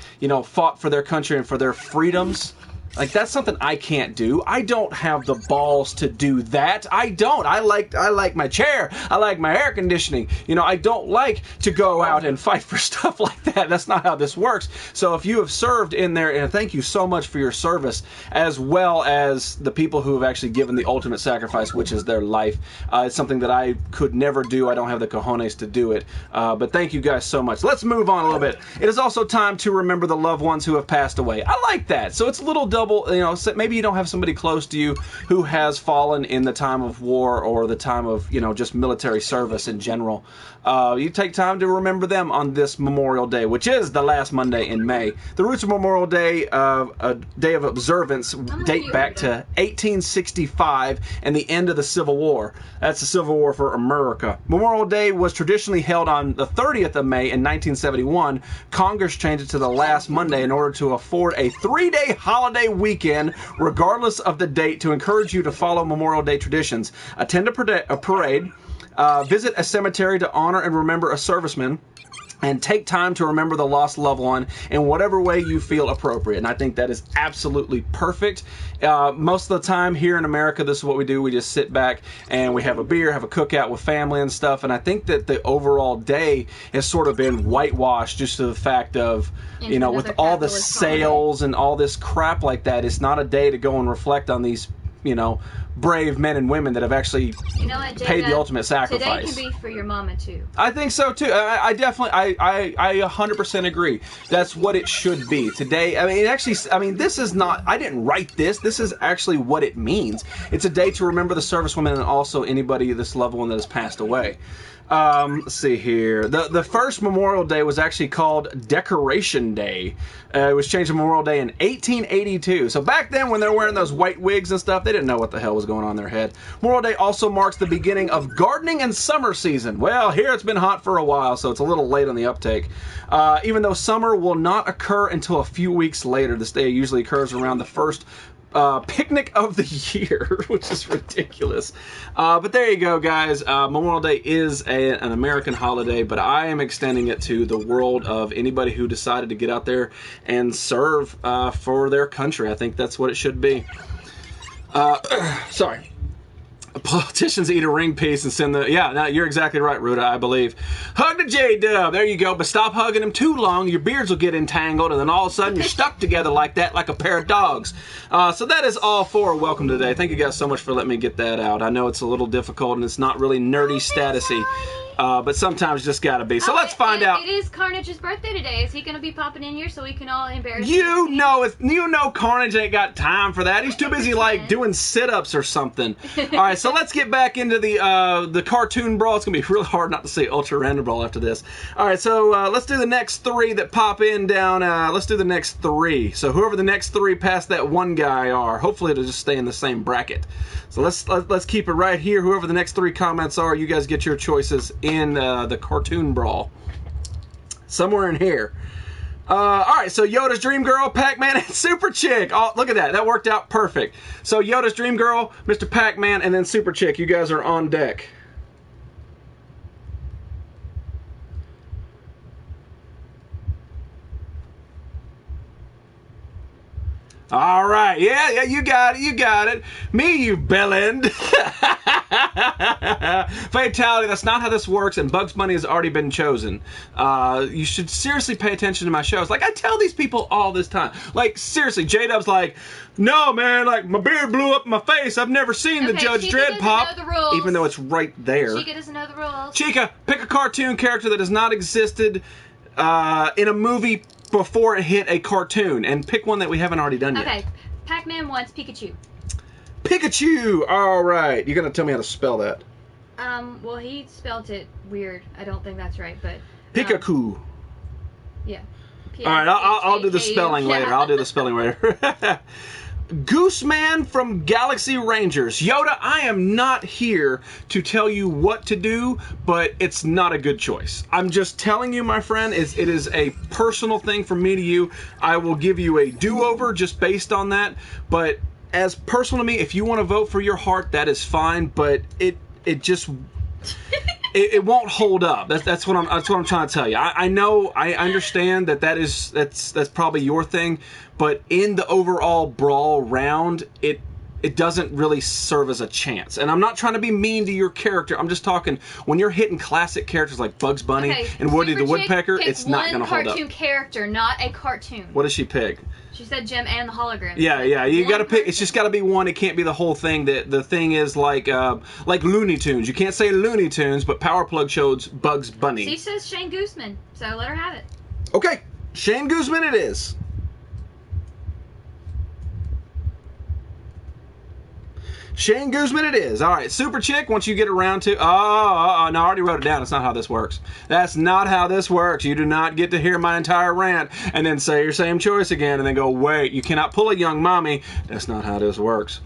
fought for their country and for their freedoms. Like, that's something I can't do. I don't have the balls to do that. I don't. I like my chair. I like my air conditioning. I don't like to go out and fight for stuff like that. That's not how this works. So if you have served in there, and thank you so much for your service, as well as the people who have actually given the ultimate sacrifice, which is their life. It's something that I could never do. I don't have the cojones to do it. But thank you guys so much. Let's move on a little bit. It is also time to remember the loved ones who have passed away. I like that. So it's a little double available, you know, maybe you don't have somebody close to you who has fallen in the time of war or the time of, you know, just military service in general. You take time to remember them on this Memorial Day, which is the last Monday in May. The roots of Memorial Day, a day of observance, date back to 1865 and the end of the Civil War. That's the Civil War for America. Memorial Day was traditionally held on the 30th of May in 1971. Congress changed it to the last Monday in order to afford a 3-day holiday weekend, regardless of the date, to encourage you to follow Memorial Day traditions. Attend a parade. Visit a cemetery to honor and remember a serviceman, and take time to remember the lost loved one in whatever way you feel appropriate. And I think that is absolutely perfect. Most of the time here in America, this is what we do. We just sit back and we have a beer, have a cookout with family and stuff. And I think that the overall day has sort of been whitewashed just to the fact of, you know, with all the sales and all this crap like that, it's not a day to go and reflect on these, you know, brave men and women that have actually paid the ultimate sacrifice. Today can be for your mama too. I think so too. I definitely, I 100% agree. That's what it should be today. I mean, it actually, I mean, this is not, I didn't write this. This is actually what it means. It's a day to remember the servicewomen and also anybody, this loved one that has passed away. Let's see here. The first Memorial Day was actually called Decoration Day. It was changed to Memorial Day in 1882. So back then, when they were wearing those white wigs and stuff, they didn't know what the hell was going on in their head. Memorial Day also marks the beginning of gardening and summer season. Well, here it's been hot for a while, so it's a little late on the uptake. Even though summer will not occur until a few weeks later, this day usually occurs around the first picnic of the year, which is ridiculous. But there you go, guys. Memorial Day is an American holiday, but I am extending it to the world of anybody who decided to get out there and serve for their country. I think that's what it should be. Sorry. Politicians eat a ring piece and send the... Yeah, no, you're exactly right, Ruda, I believe. Hug the J-Dub. There you go. But stop hugging him too long. Your beards will get entangled, and then all of a sudden you're stuck together like that, like a pair of dogs. So that is all for Welcome Today. Thank you guys so much for letting me get that out. I know it's a little difficult, and it's not really nerdy statusy. But sometimes just gotta be. So let's find out. It is Carnage's birthday today. Is he gonna be popping in here so we can all embarrass him? You know Carnage ain't got time for that. He's too busy like doing sit-ups or something. All right, so let's get back into the cartoon brawl. It's gonna be really hard not to say Ultra Random Brawl after this. All right, so let's do the next three that pop in down. Let's do the next three. So whoever the next three past that one guy are, hopefully it'll just stay in the same bracket. So let's keep it right here. Whoever the next three comments are, you guys get your choices in the cartoon brawl. Somewhere in here. Alright, so Yoda's Dream Girl, Pac-Man, and Super Chick. Oh, look at that. That worked out perfect. So Yoda's Dream Girl, Mr. Pac-Man, and then Super Chick. You guys are on deck. All right, yeah, you got it. Me, you bellend. Fatality, that's not how this works, and Bugs Bunny has already been chosen. You should seriously pay attention to my shows. Like, I tell these people all this time. Like, seriously, J-Dub's like, no, man, like, my beard blew up in my face. I've never seen the Judge Dredd pop. Even though it's right there. Chica doesn't know the rules. Chica, pick a cartoon character that has not existed in a movie before it hit a cartoon, and pick one that we haven't already done yet. Okay, Pac-Man wants Pikachu. Pikachu! Alright, you're gonna tell me how to spell that. Well, he spelled it weird. I don't think that's right, but... Pikachu. Yeah. Alright, I'll do the spelling later. I'll do the spelling later. Gooseman from Galaxy Rangers. Yoda, I am not here to tell you what to do, but it's not a good choice. I'm just telling you, my friend, it is a personal thing from me to you. I will give you a do-over just based on that, but as personal to me, if you want to vote for your heart, that is fine, but it just... It won't hold up. That's what I'm trying to tell you. I know, I understand that's probably your thing, but in the overall brawl round, it doesn't really serve as a chance. And I'm not trying to be mean to your character. I'm just talking when you're hitting classic characters like Bugs Bunny and Woody the Woodpecker, it's not going to hold up. One cartoon character, not a cartoon. What does she pick? She said Jim and the hologram. Yeah. You got to pick. It's just got to be one. It can't be the whole thing. The thing is like Looney Tunes. You can't say Looney Tunes, but Power Plug shows Bugs Bunny. She says Shane Gooseman, so let her have it. Okay, Shane Gooseman it is. Shane Guzman it is. All right, Super Chick, once you get around to... no, I already wrote it down. That's not how this works. That's not how this works. You do not get to hear my entire rant and then say your same choice again and then go, wait, you cannot pull a young mommy. That's not how this works.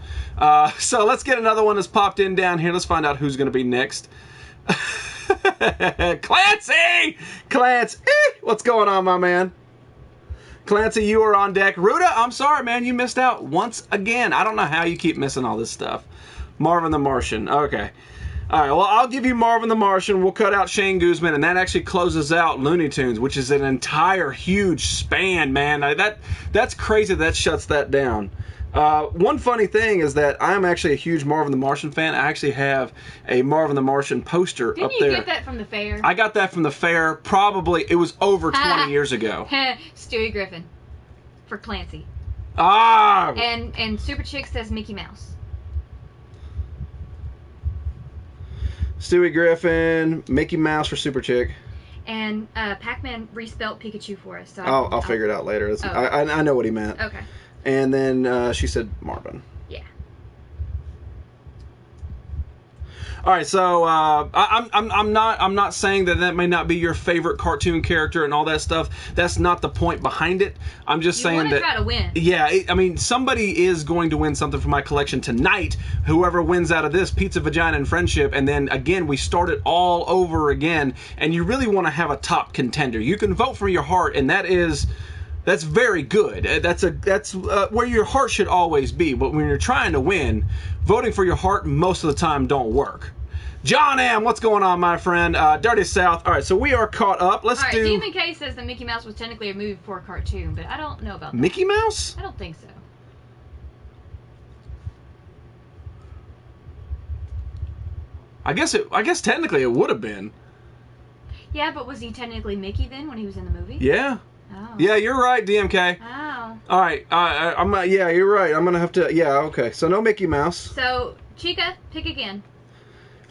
So let's get another one that's popped in down here. Let's find out who's going to be next. Clancy! Clancy! What's going on, my man? Clancy, you are on deck. Ruda, I'm sorry, man. You missed out once again. I don't know how you keep missing all this stuff. Marvin the Martian. Okay. All right, well, I'll give you Marvin the Martian. We'll cut out Shane Guzman, and that actually closes out Looney Tunes, which is an entire huge span, man. That's crazy that shuts that down. One funny thing is that I'm actually a huge Marvin the Martian fan. I actually have a Marvin the Martian poster Didn't up you there. get that from the fair? I got that from the fair. Probably, it was over 20 years ago. Stewie Griffin for Clancy. Ah! And Super Chick says Mickey Mouse. Stewie Griffin, Mickey Mouse for Super Chick. And Pac-Man respelled Pikachu for us. So I'll figure it out later. Oh. I know what he meant. Okay. And then she said Marvin. Yeah. All right, so I'm not saying that may not be your favorite cartoon character and all that stuff. That's not the point behind it. I'm just saying want to that try to win. Yeah, I mean somebody is going to win something from my collection tonight. Whoever wins out of this, Pizza, Vagina, and Friendship, and then again we start it all over again. And you really want to have a top contender. You can vote for your heart, and that's very good. That's where your heart should always be. But when you're trying to win, voting for your heart most of the time don't work. John M., what's going on, my friend? Dirty South. All right, so we are caught up. Let's do... Demon K says that Mickey Mouse was technically a movie before a cartoon, but I don't know about that. Mickey Mouse? I don't think so. I guess technically it would have been. Yeah, but was he technically Mickey then when he was in the movie? Yeah. Oh. Yeah, you're right, DMK. Oh. All right, yeah, you're right. I'm gonna have to. Yeah, okay. So no Mickey Mouse. So Chica, pick again.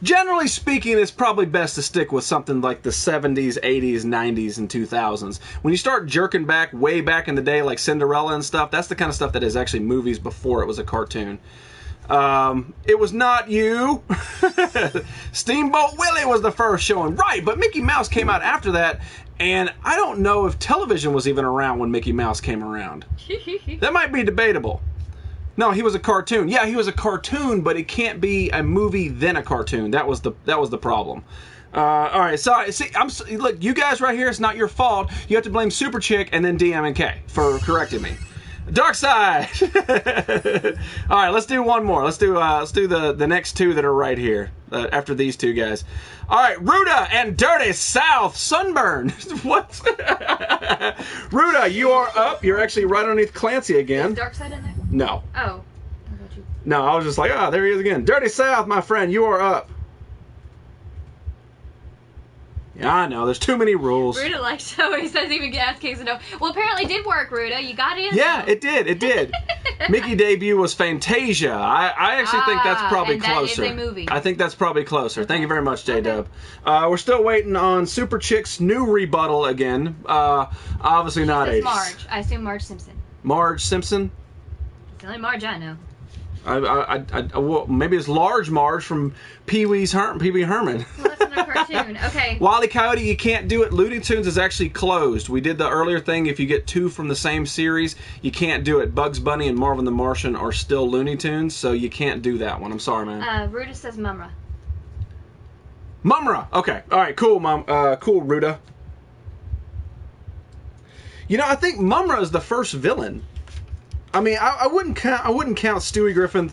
Generally speaking, it's probably best to stick with something like the 70s, 80s, 90s, and 2000s. When you start jerking back way back in the day, like Cinderella and stuff, that's the kind of stuff that is actually movies before it was a cartoon. It was not you. Steamboat Willie was the first showing. Right, but Mickey Mouse came out after that, and I don't know if television was even around when Mickey Mouse came around. That might be debatable. No, he was a cartoon. Yeah, he was a cartoon, but it can't be a movie then a cartoon. That was the problem. All right, sorry. See, look, you guys right here. It's not your fault. You have to blame Super Chick and then DM and K for correcting me. Dark Side. All right, let's do one more. Let's do the next two that are right here after these two guys. All right, Ruda and Dirty South Sunburn. What? Ruda, you are up. You're actually right underneath Clancy again. Is Dark Side in there? No. Oh. How about you? No, I was just like, there he is again. Dirty South, my friend, you are up. Yeah, I know. There's too many rules. Ruda likes so he says even gas case no. Well, apparently it did work, Ruda. You got in. Yeah, though. it did. It did. Mickey debut was Fantasia. I actually think that's probably and closer. That is a movie. I think that's probably closer. Thank you very much, J-Dub. Okay. We're still waiting on Super Chick's new rebuttal again. Obviously not It's 80s. Marge. I assume Marge Simpson. Marge Simpson? It's the only Marge I know. Well, maybe it's Large Marge from Pee Wee Herman. Well, that's another cartoon. Okay. Wile E. Coyote, you can't do it. Looney Tunes is actually closed. We did the earlier thing. If you get two from the same series, you can't do it. Bugs Bunny and Marvin the Martian are still Looney Tunes, so you can't do that one. I'm sorry, man. Ruda says Mumra. Mumra. Okay. All right. Cool, Mom. Cool, Ruda. You know, I think Mumra is the first villain. I mean, I wouldn't count Stewie Griffin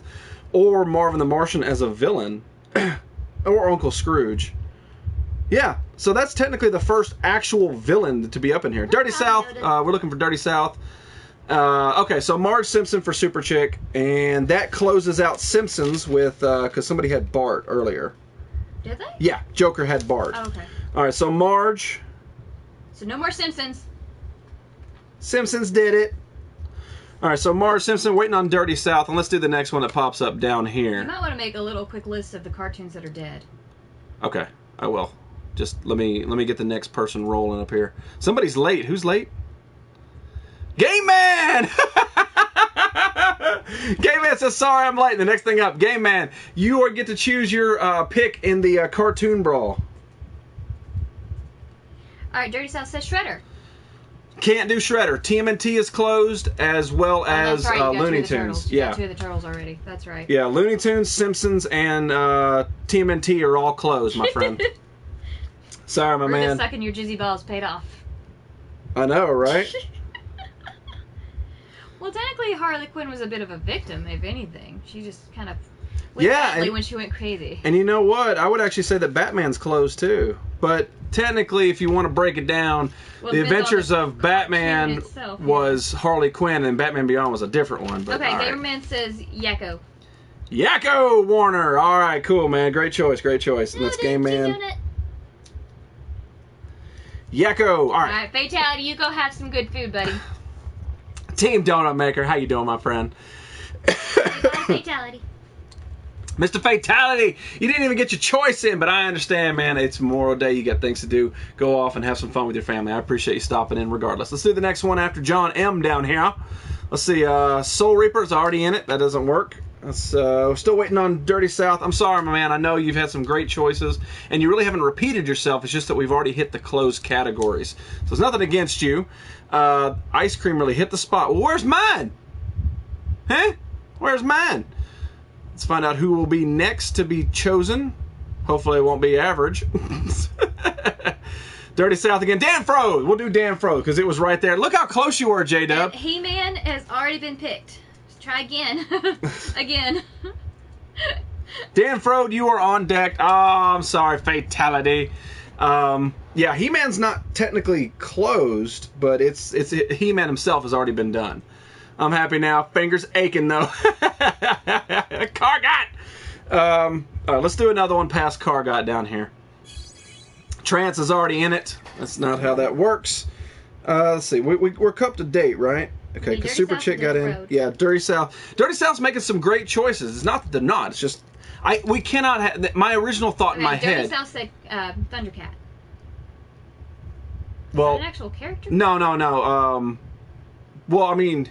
or Marvin the Martian as a villain, or Uncle Scrooge. Yeah, so that's technically the first actual villain to be up in here. Dirty South. We're looking for Dirty South. Okay, so Marge Simpson for Super Chick, and that closes out Simpsons with because somebody had Bart earlier. Did they? Yeah, Joker had Bart. Oh, okay. All right, so Marge. So no more Simpsons. Simpsons did it. All right, so Marge Simpson waiting on Dirty South, and let's do the next one that pops up down here. You might want to make a little quick list of the cartoons that are dead. Okay, I will. Just let me get the next person rolling up here. Somebody's late. Who's late? Game Man! Game Man says, sorry I'm late. The next thing up, Game Man, you get to choose your pick in the cartoon brawl. Alright, Dirty South says Shredder. Can't do Shredder. TMNT is closed, as well as that's right. Looney Tunes. You got two of the turtles already. That's right. Yeah, Looney Tunes, Simpsons, and TMNT are all closed, my friend. Sorry, my man. Rufus sucking your jizzy balls paid off. I know, right? Well, technically, Harley Quinn was a bit of a victim, if anything. She just kind of Yeah, badly when she went crazy. And you know what? I would actually say that Batman's closed too. But technically, if you want to break it down, Well, the it depends Adventures on the of Batman cartoon itself, yeah. was Harley Quinn, and Batman Beyond was a different one. But Okay, all right. Gamerman says Yakko. Yakko Warner. All right, cool, man. Great choice, great choice. And that's Game Man. Yakko. All right. Alright, Fatality, you go have some good food, buddy. Team Donut Maker. How you doing, my friend? Fatality. Mr. Fatality, you didn't even get your choice in, but I understand, man. It's Memorial Day. You got things to do. Go off and have some fun with your family. I appreciate you stopping in regardless. Let's do the next one after John M. down here. Let's see. Soul Reaper's already in it. That doesn't work. We're still waiting on Dirty South. I'm sorry, my man. I know you've had some great choices, and you really haven't repeated yourself. It's just that we've already hit the closed categories. So it's nothing against you. Ice Cream really hit the spot. Well, where's mine? Huh? Where's mine? Let's find out who will be next to be chosen. Hopefully it won't be average. Dirty South again. Dan Fro. We'll do Dan Fro because it was right there. Look how close you were, J-Dub. He-Man has already been picked. Let's try again. Again. Dan Fro, you are on deck. Oh, I'm sorry. Fatality. Yeah, He-Man's not technically closed, but it's He-Man himself has already been done. I'm happy now. Fingers aching, though. Kargot! All right, let's do another one past Kargot down here. Trance is already in it. That's not how that works. Let's see. We're up to date, right? Okay, because Super Chick got in. Road. Yeah, Dirty South. Dirty South's making some great choices. It's not that they're not. It's just... we cannot have... My original thought in my Dirty head... South said Thundercat. Well, Is that an actual character? No. Well, I mean...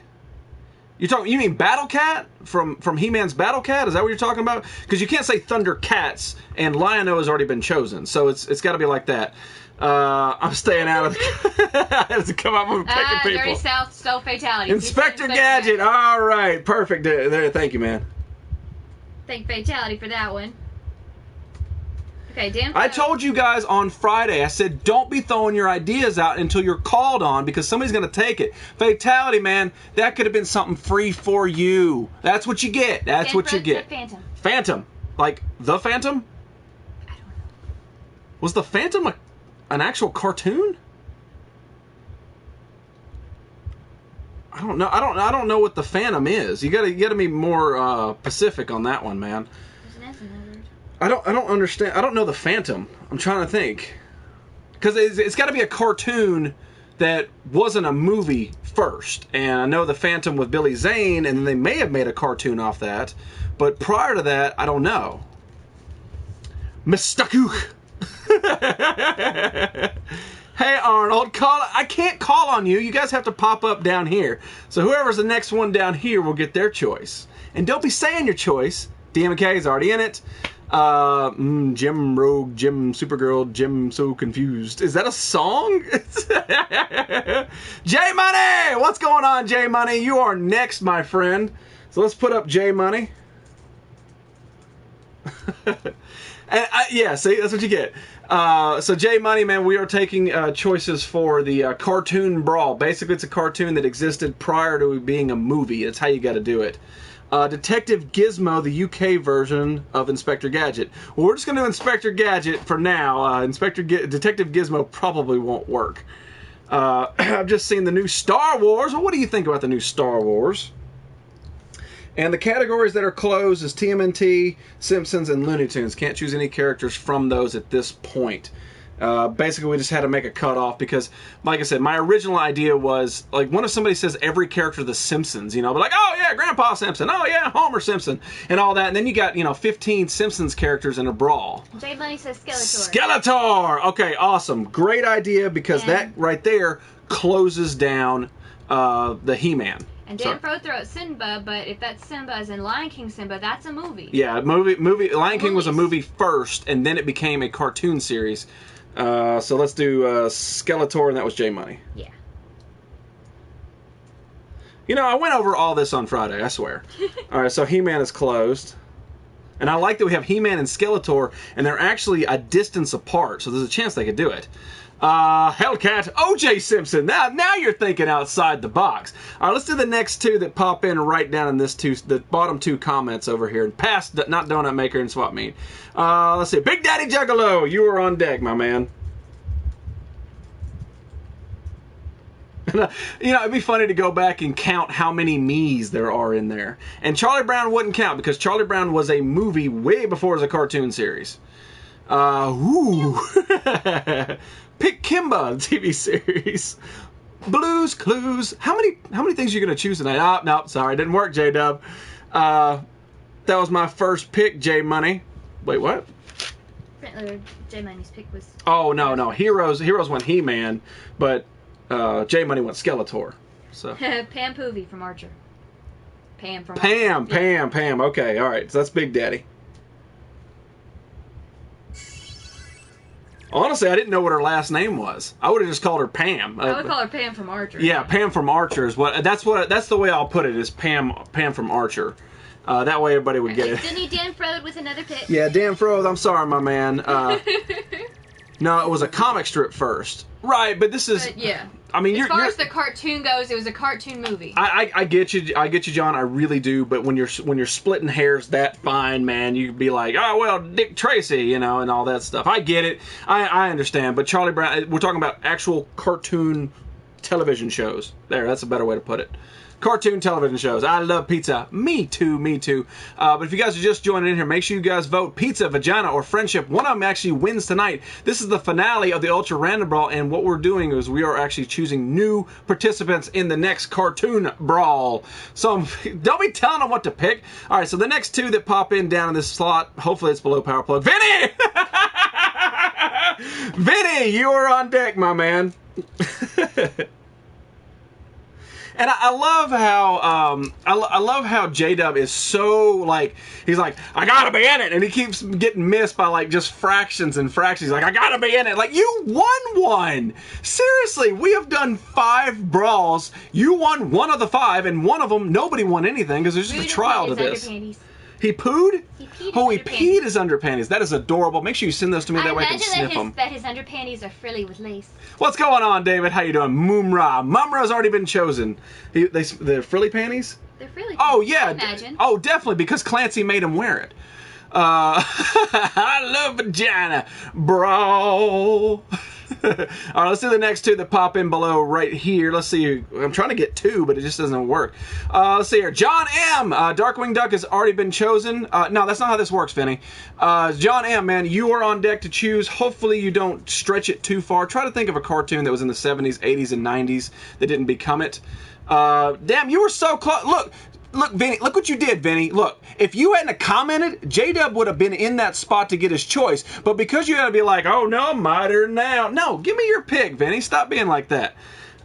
You mean Battle Cat from He-Man's Battle Cat? Is that what you're talking about? Because you can't say Thundercats, and Lion-O has already been chosen, so it's got to be like that. I'm staying out of the... I have to come up with picking people. Dirty South, stole Fatality. Inspector Gadget. All right, perfect. There, thank you, man. Thank Fatality for that one. Okay, Dan. I told you guys on Friday, I said, don't be throwing your ideas out until you're called on because somebody's going to take it. Fatality, man, that could have been something free for you. That's what you get. That's what you get. Phantom. Phantom. Like the Phantom? I don't know. Was the Phantom an actual cartoon? I don't know. I don't know what the Phantom is. You gotta be more specific on that one, man. There's an S in that word. I don't understand. I don't know the Phantom. I'm trying to think. Because it's got to be a cartoon that wasn't a movie first. And I know the Phantom with Billy Zane, and they may have made a cartoon off that. But prior to that, I don't know. Mistaku. Hey, Arnold. I can't call on you. You guys have to pop up down here. So whoever's the next one down here will get their choice. And don't be saying your choice. DMK is already in it. Jim Rogue, Jim Supergirl, Jim So Confused. Is that a song? J Money! What's going on, J Money? You are next, my friend. So let's put up J Money. And yeah, see, that's what you get. So J Money, man, we are taking choices for the cartoon brawl. Basically, it's a cartoon that existed prior to being a movie. That's how you got to do it. Detective Gizmo, the UK version of Inspector Gadget. Well, we're just going to do Inspector Gadget for now. Detective Gizmo probably won't work. I've just seen the new Star Wars. Well, what do you think about the new Star Wars? And the categories that are closed is TMNT, Simpsons, and Looney Tunes. Can't choose any characters from those at this point. Basically, we just had to make a cutoff because, like I said, my original idea was, like, what if somebody says every character of The Simpsons, you know, but like, oh yeah, Grandpa Simpson, oh yeah, Homer Simpson, and all that, and then you got, 15 Simpsons characters in a brawl. J Money says Skeletor. Skeletor! Okay, awesome. Great idea because that right there closes down the He-Man. And Dan Fro threw out Simba, but if that's Simba as in Lion King Simba, that's a movie. Yeah, movie. Lion King was a movie first, and then it became a cartoon series. So let's do Skeletor, and that was J Money. Yeah. You know, I went over all this on Friday, I swear. All right, so He-Man is closed. And I like that we have He-Man and Skeletor, and they're actually a distance apart, so there's a chance they could do it. Hellcat, O.J. Simpson. Now you're thinking outside the box. All right, let's do the next two that pop in right down in the bottom two comments over here. And past, not Donut Maker and Swap Meet. Let's see. Big Daddy Juggalo, you are on deck, my man. You know, it'd be funny to go back and count how many me's there are in there. And Charlie Brown wouldn't count because Charlie Brown was a movie way before it was a cartoon series. Pick Kimba, TV series. Blues Clues. How many things are you gonna choose tonight? Oh, no, sorry, didn't work, J-Dub. That was my first pick, J Money. Wait, what? J Money's pick was. Oh no, Heroes went He-Man, but J Money went Skeletor. So. Pam Poovey from Archer. Pam. Okay, all right. So that's Big Daddy. Honestly, I didn't know what her last name was. I would have just called her Pam. I would call her Pam from Archer. Yeah, Pam from Archer is what. That's the way I'll put it. Is Pam from Archer. That way everybody would get it. Didn't Dan Frode with another pick? Yeah, Dan Frode. I'm sorry, my man. No, it was a comic strip first. Right, but this is. But yeah. I mean, as far as the cartoon goes, it was a cartoon movie. I get you, John. I really do. But when you're splitting hairs that fine, man, you could be like, oh well, Dick Tracy, you know, and all that stuff. I get it. I understand. But Charlie Brown, we're talking about actual cartoon television shows. That's a better way to put it. Cartoon television shows. I love pizza. Me too. But if you guys are just joining in here, make sure you guys vote pizza, vagina, or friendship. One of them actually wins tonight. This is the finale of the Ultra Random Brawl, and what we're doing is we are actually choosing new participants in the next cartoon brawl. So don't be telling them what to pick. All right, so the next two that pop in down in this slot, hopefully it's below Power Plug. Vinny! Vinny, you are on deck, my man. And I love how I love how J-Dub is so like he's like I gotta be in it, and he keeps getting missed by like just fractions and fractions. He's like I gotta be in it. Like you won one. Seriously, we have done 5 brawls. You won one of the 5, and one of them nobody won anything because there's just a trial to this. He pooed? He peed his underpanties. That is adorable. Make sure you send those to me. That way I can sniff them. That his underpanties are frilly with lace. What's going on, David? How you doing? Mumra. Mumra's already been chosen. They're frilly panties? They're frilly panties. Oh, yeah. I imagine. Oh, definitely, because Clancy made him wear it. I love vagina. Bro. All right, let's do the next two that pop in below right here. Let's see. I'm trying to get 2, but it just doesn't work. Let's see here. John M. Darkwing Duck has already been chosen. No, that's not how this works, Vinny. John M., man, you are on deck to choose. Hopefully you don't stretch it too far. Try to think of a cartoon that was in the 70s, 80s, and 90s that didn't become it. Damn, you were so close. Look, Vinny, look what you did, Vinny. Look, if you hadn't commented, J-Dub would have been in that spot to get his choice. But because you had to be like, oh, no, mightier now. No, give me your pick, Vinny. Stop being like that.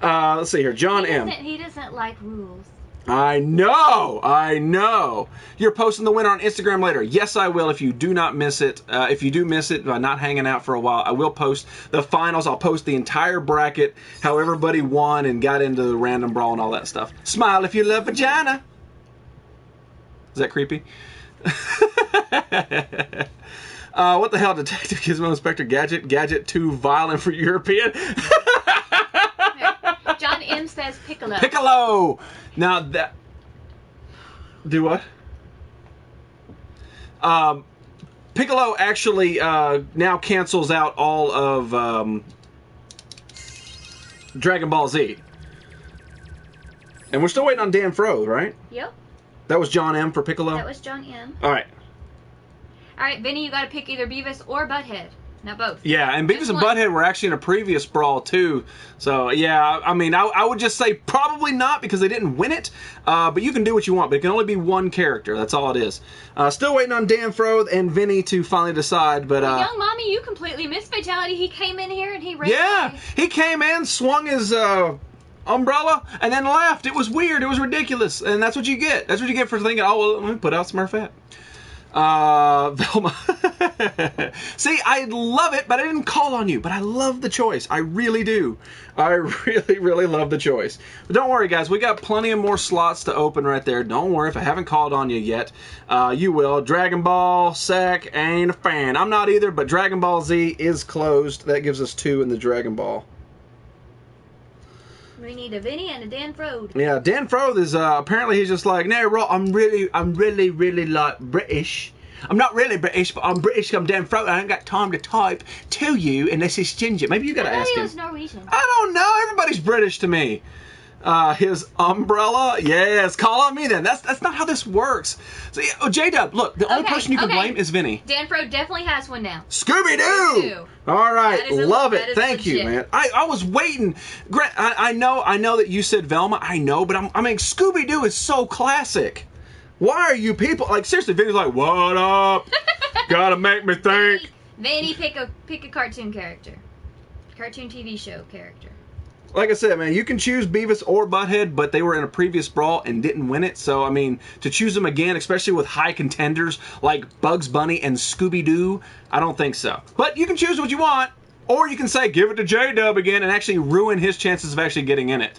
Let's see here. John M. He doesn't like rules. I know. You're posting the winner on Instagram later. Yes, I will if you do not miss it. If you do miss it by not hanging out for a while, I will post the finals. I'll post the entire bracket, how everybody won and got into the random brawl and all that stuff. Smile if you love vagina. Is that creepy? What the hell, Detective Gizmo Inspector Gadget? Gadget too violent for European? John M. says Piccolo. Piccolo! Now that... Do what? Piccolo actually now cancels out all of Dragon Ball Z. And we're still waiting on Dan Fro, right? Yep. That was John M. for Piccolo? That was John M. All right. All right, Vinny, you got to pick either Beavis or Butthead. Not both. Yeah, and Beavis and Butthead were actually in a previous brawl, too. So, yeah, I mean, I would just say probably not because they didn't win it. But you can do what you want. But it can only be one character. That's all it is. Still waiting on Dan Fro and Vinny to finally decide. But Young Mommy, you completely missed Fatality. He came in here and he ran Yeah, away. he came in, swung his... umbrella and then left. It was weird. It was ridiculous. And that's what you get. That's what you get for thinking, oh, well, let me put out Smurfette. Velma. See, I love it, but I didn't call on you. But I love the choice. I really do. I really, really love the choice. But don't worry, guys. We got plenty of more slots to open right there. Don't worry if I haven't called on you yet. You will. Dragon Ball, Sack, ain't a fan. I'm not either, but Dragon Ball Z is closed. That gives us 2 in the Dragon Ball. We need a Vinny and a Dan Frode. Yeah, Dan Frode is apparently he's just like, no, I'm really like British. I'm not really British, but I'm British. I'm Dan Frode. I ain't got time to type to you unless it's Ginger. Maybe you gotta ask him. He was Norwegian. I don't know. Everybody's British to me. His umbrella, yes. Call on me then. That's not how this works. So, J-Dub, look, the only person you can blame is Vinny. Dan Frode definitely has one now. Scooby-Doo! All right, love it. Thank you, legit. man. I was waiting. Grant, I know that you said Velma. I know, but I mean, Scooby-Doo is so classic. Why are you people like seriously? Vinny's like, what up? Gotta make me think. Vinny, pick a cartoon character, cartoon TV show character. Like I said, man, you can choose Beavis or Butthead, but they were in a previous brawl and didn't win it. So, I mean, to choose them again, especially with high contenders like Bugs Bunny and Scooby-Doo, I don't think so. But you can choose what you want, or you can say, give it to J-Dub again and actually ruin his chances of actually getting in it.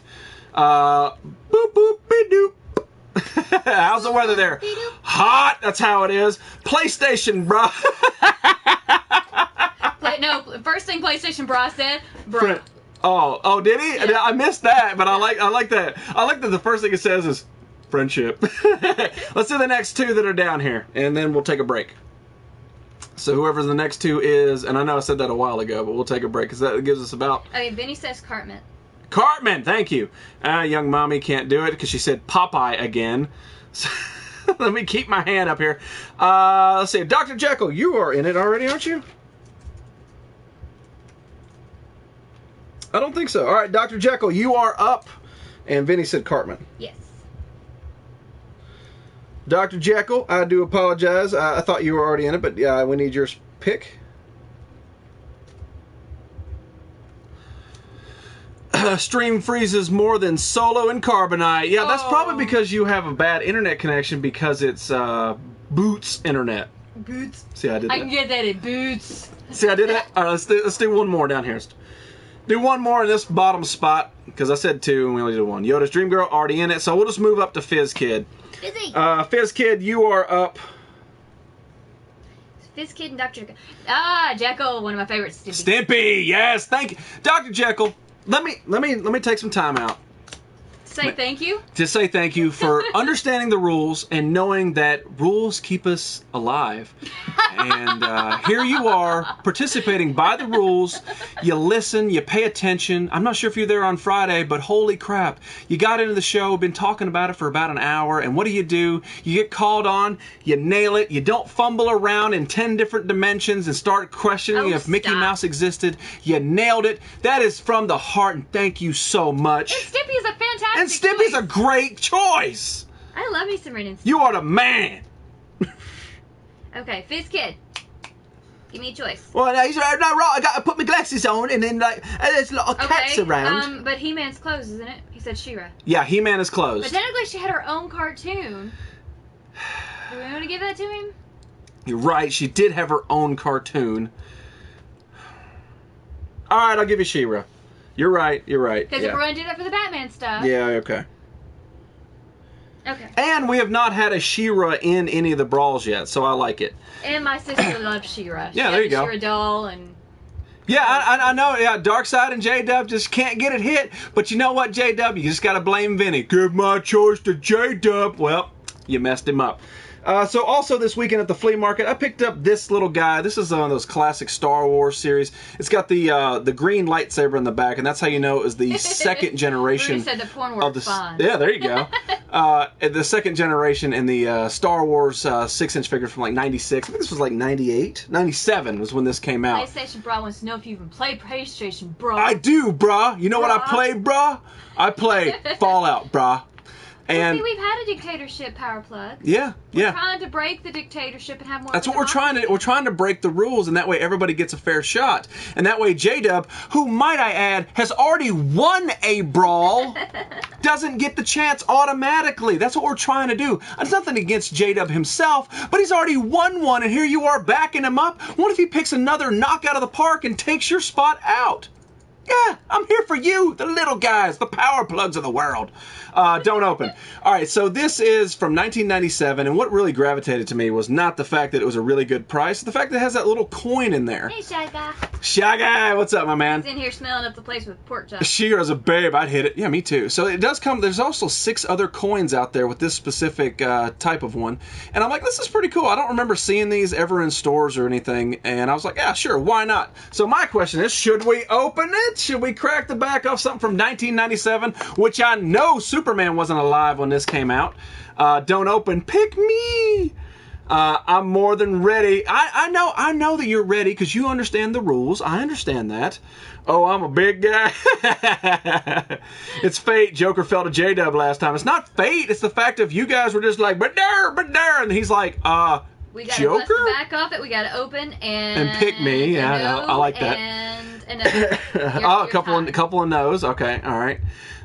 Boop, boop, be-doop. How's the weather there? Hot, that's how it is. PlayStation, bruh. First thing PlayStation Bra said, bro. Oh, did he? Yeah. I missed that, but I like that. I like that the first thing it says is friendship. Let's do the next 2 that are down here, and then we'll take a break. So whoever the next 2 is, and I know I said that a while ago, but we'll take a break because that gives us about... Okay, Vinny says Cartman. Cartman, thank you. Young mommy can't do it because she said Popeye again. So, let me keep my hand up here. Let's see. Dr. Jekyll, you are in it already, aren't you? I don't think so. All right, Dr. Jekyll, you are up. And Vinny said Cartman. Yes. Dr. Jekyll, I do apologize. I thought you were already in it, but we need your pick. Stream freezes more than Solo and Carbonite. Yeah, that's probably because you have a bad internet connection because it's Boots internet. Boots. See, I did that. I can get that in Boots. See, I did that? All right, let's do one more down here. Do one more in this bottom spot, because I said 2 and we only did 1. Yoda's Dream Girl already in it, so we'll just move up to Fizz Kid. Fizzy. Fizz Kid, you are up. Fizz Kid and Dr. Jekyll. Jekyll, one of my favorites. Stimpy, yes, thank you. Dr. Jekyll, let me take some time out. Say thank you? To say thank you for understanding the rules and knowing that rules keep us alive. And here you are, participating by the rules. You listen, you pay attention. I'm not sure if you're there on Friday, but holy crap. You got into the show, been talking about it for about an hour, and what do? You get called on, you nail it, you don't fumble around in 10 different dimensions and start questioning if Mickey Mouse existed. You nailed it. That is from the heart, and thank you so much. And Stimpy is a fantastic And Stimpy's a great choice. I love me some Ren and Stimpy. You are the man. Okay, Fizz Kid. Give me a choice. Well, no, right. I got to put my glasses on, and then there's a lot of cats around. But He-Man's closed, isn't it? He said She-Ra. Yeah, He-Man is closed. But technically, she had her own cartoon. Do we want to give that to him? You're right. She did have her own cartoon. All right, I'll give you She-Ra. You're right. Because if we're going to do that for the Batman stuff. Yeah. Okay. Okay. And we have not had a She-Ra in any of the brawls yet, so I like it. And my sister loves She-Ra. Yeah, there you go. She-Ra doll and... Yeah, I know. Yeah, Darkseid and J-Dub just can't get it hit. But you know what, J-Dub? You just got to blame Vinny. Give my choice to J-Dub. Well, you messed him up. So also this weekend at the flea market, I picked up this little guy. This is one of those classic Star Wars series. It's got the green lightsaber in the back, and that's how you know it was the second generation. Rudy said the porn were fun. Yeah, there you go. The second generation in the Star Wars 6-inch figure from like 96. I think this was like 98. 97 was when this came out. PlayStation Bra wants to know if you even play PlayStation, bro. I do, brah. You know what I play, brah? I play Fallout, brah. And see, we've had a dictatorship power plug. yeah, We're trying to break the dictatorship and have more. That's of a what we're trying to do. We're trying to break the rules, and that way everybody gets a fair shot. And that way J-Dub, who might I add, has already won a brawl, doesn't get the chance automatically. That's what we're trying to do. It's nothing against J-Dub himself, but he's already won one, and here you are backing him up. What if he picks another knockout of the park and takes your spot out? Yeah, I'm here for you, the little guys, the power plugs of the world. Don't open. All right, so this is from 1997, and what really gravitated to me was not the fact that it was a really good price, the fact that it has that little coin in there. Hey, Shy Guy. Shy Guy, what's up, my man? He's in here smelling up the place with pork chops. She was a babe. I'd hit it. Yeah, me too. So it does come. There's also 6 other coins out there with this specific type of one, and I'm like, this is pretty cool. I don't remember seeing these ever in stores or anything, and I was like, yeah, sure, why not? So my question is, should we open it? Should we crack the back off something from 1997, which I know Superman wasn't alive when this came out? Don't open. Pick me. I'm more than ready. I know that you're ready because you understand the rules. I understand that. Oh, I'm a big guy. It's fate. Joker fell to J-Dub last time. It's not fate. It's the fact of you guys were just like, but there, and he's like, we gotta Joker? bust the back off it. We gotta open and pick me. Yeah, I like that. And another. A couple of no's. Okay, all right.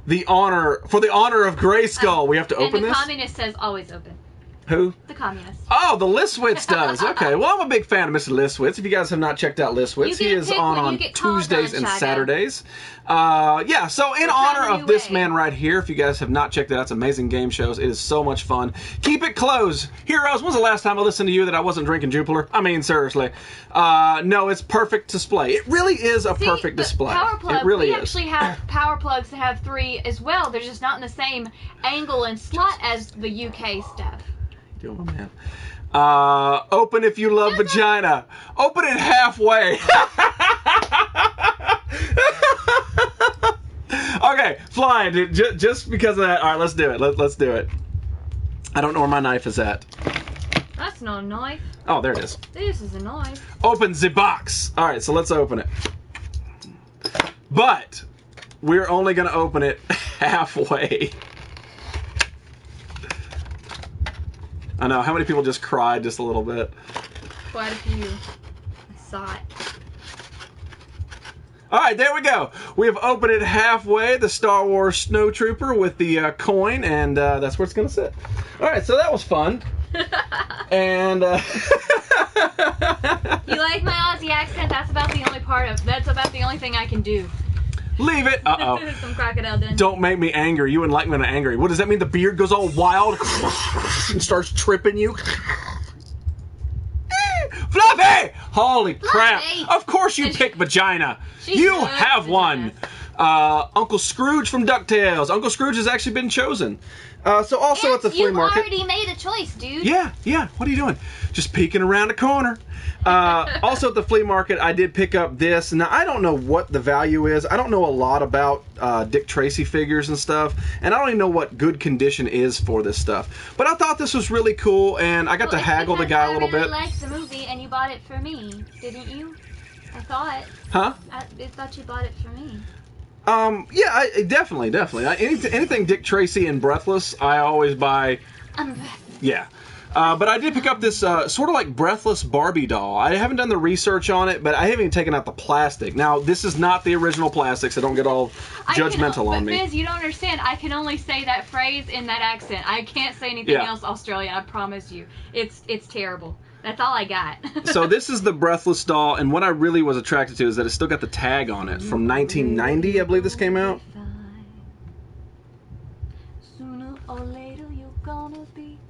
For the honor of Grayskull, we have to open and the this. communist says always open. Who? The communist. Oh, the Listwitz does. Okay. Well, I'm a big fan of Mr. Listwitz. If you guys have not checked out Listwitz, he is on Tuesdays and Saturdays. Yeah, so in honor of this man right here, if you guys have not checked it out, it's amazing game shows. It is so much fun. Keep it closed. Heroes, when's the last time I listened to you that I wasn't drinking Jupiler? I mean, seriously. No, it's perfect display. It really is a perfect display. Power plug, it really we is. actually have power plugs that have 3 as well. They're just not in the same angle and slot as the UK stuff. Doing my man. Open if you love vagina. Open it halfway. Okay, flying, dude. Just because of that. All right, let's do it. Let's do it. I don't know where my knife is at. That's not a knife. Oh, there it is. This is a knife. Open the box. All right, so let's open it. But we're only going to open it halfway. I know. How many people just cried just a little bit? Quite a few. I saw it. All right, there we go. We have opened it halfway, the Star Wars Snow Trooper with the coin, and that's where it's going to sit. All right, so that was fun. And you like my Aussie accent? That's about the only thing I can do. Leave it. Uh-oh. Some Crocodile Dundee. Don't make me angry. You wouldn't like me when I'm angry. What does that mean? The beard goes all wild and starts tripping you? Fluffy! Holy crap. Of course you pick vagina. You have one. Uncle Scrooge from DuckTales. Uncle Scrooge has actually been chosen. So also at the flea market. You already made a choice, dude. Yeah. What are you doing? Just peeking around the corner. Also at the flea market, I did pick up this. Now, I don't know what the value is. I don't know a lot about Dick Tracy figures and stuff. And I don't even know what good condition is for this stuff. But I thought this was really cool, and I got to haggle the guy a little bit. I really liked the movie, and you bought it for me, didn't you? I thought. Huh? I thought you bought it for me. Yeah, definitely. Anything Dick Tracy and Breathless, I always buy. Yeah. But I did pick up this sort of like Breathless Barbie doll. I haven't done the research on it, but I haven't even taken out the plastic. Now, this is not the original plastic, so don't get all judgmental on me. But Biz, you don't understand. I can only say that phrase in that accent. I can't say anything else Australian, I promise you. It's terrible. That's all I got. So this is the Breathless doll, and what I really was attracted to is that it's still got the tag on it. From 1990, I believe this came out. Sooner or later you're gonna be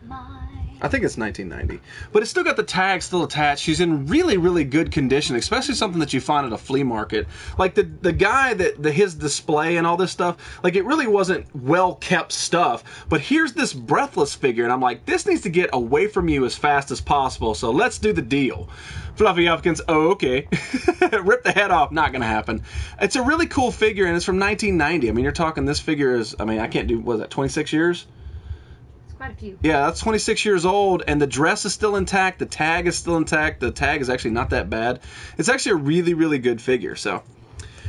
mine. I think it's 1990. But it's still got the tag still attached. She's in really, really good condition, especially something that you find at a flea market. Like the guy his display and all this stuff, like it really wasn't well-kept stuff. But here's this Breathless figure, and I'm like, this needs to get away from you as fast as possible, so let's do the deal. Fluffy Huffkins, oh, okay. Rip the head off, not going to happen. It's a really cool figure, and it's from 1990. I mean, you're talking this figure is, I mean, I can't do, what is that, 26 years? Quite a few. Yeah, that's 26 years old, and the dress is still intact. The tag is still intact. The tag is actually not that bad. It's actually a really, really good figure. So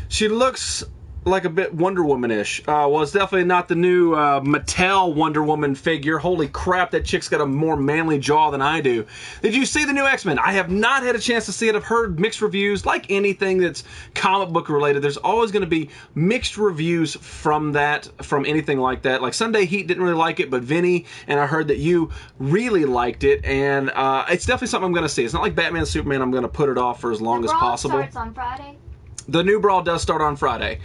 she looks like a bit Wonder Woman-ish. Well, it's definitely not the new Mattel Wonder Woman figure. Holy crap, that chick's got a more manly jaw than I do. Did you see the new X-Men? I have not had a chance to see it. I've heard mixed reviews. Like anything that's comic book related, there's always going to be mixed reviews from anything like that. Like Sunday Heat didn't really like it, but Vinny, and I heard that you really liked it, and it's definitely something I'm going to see. It's not like Batman and Superman. I'm going to put it off for as long as possible. The brawl starts on Friday. The new brawl does start on Friday.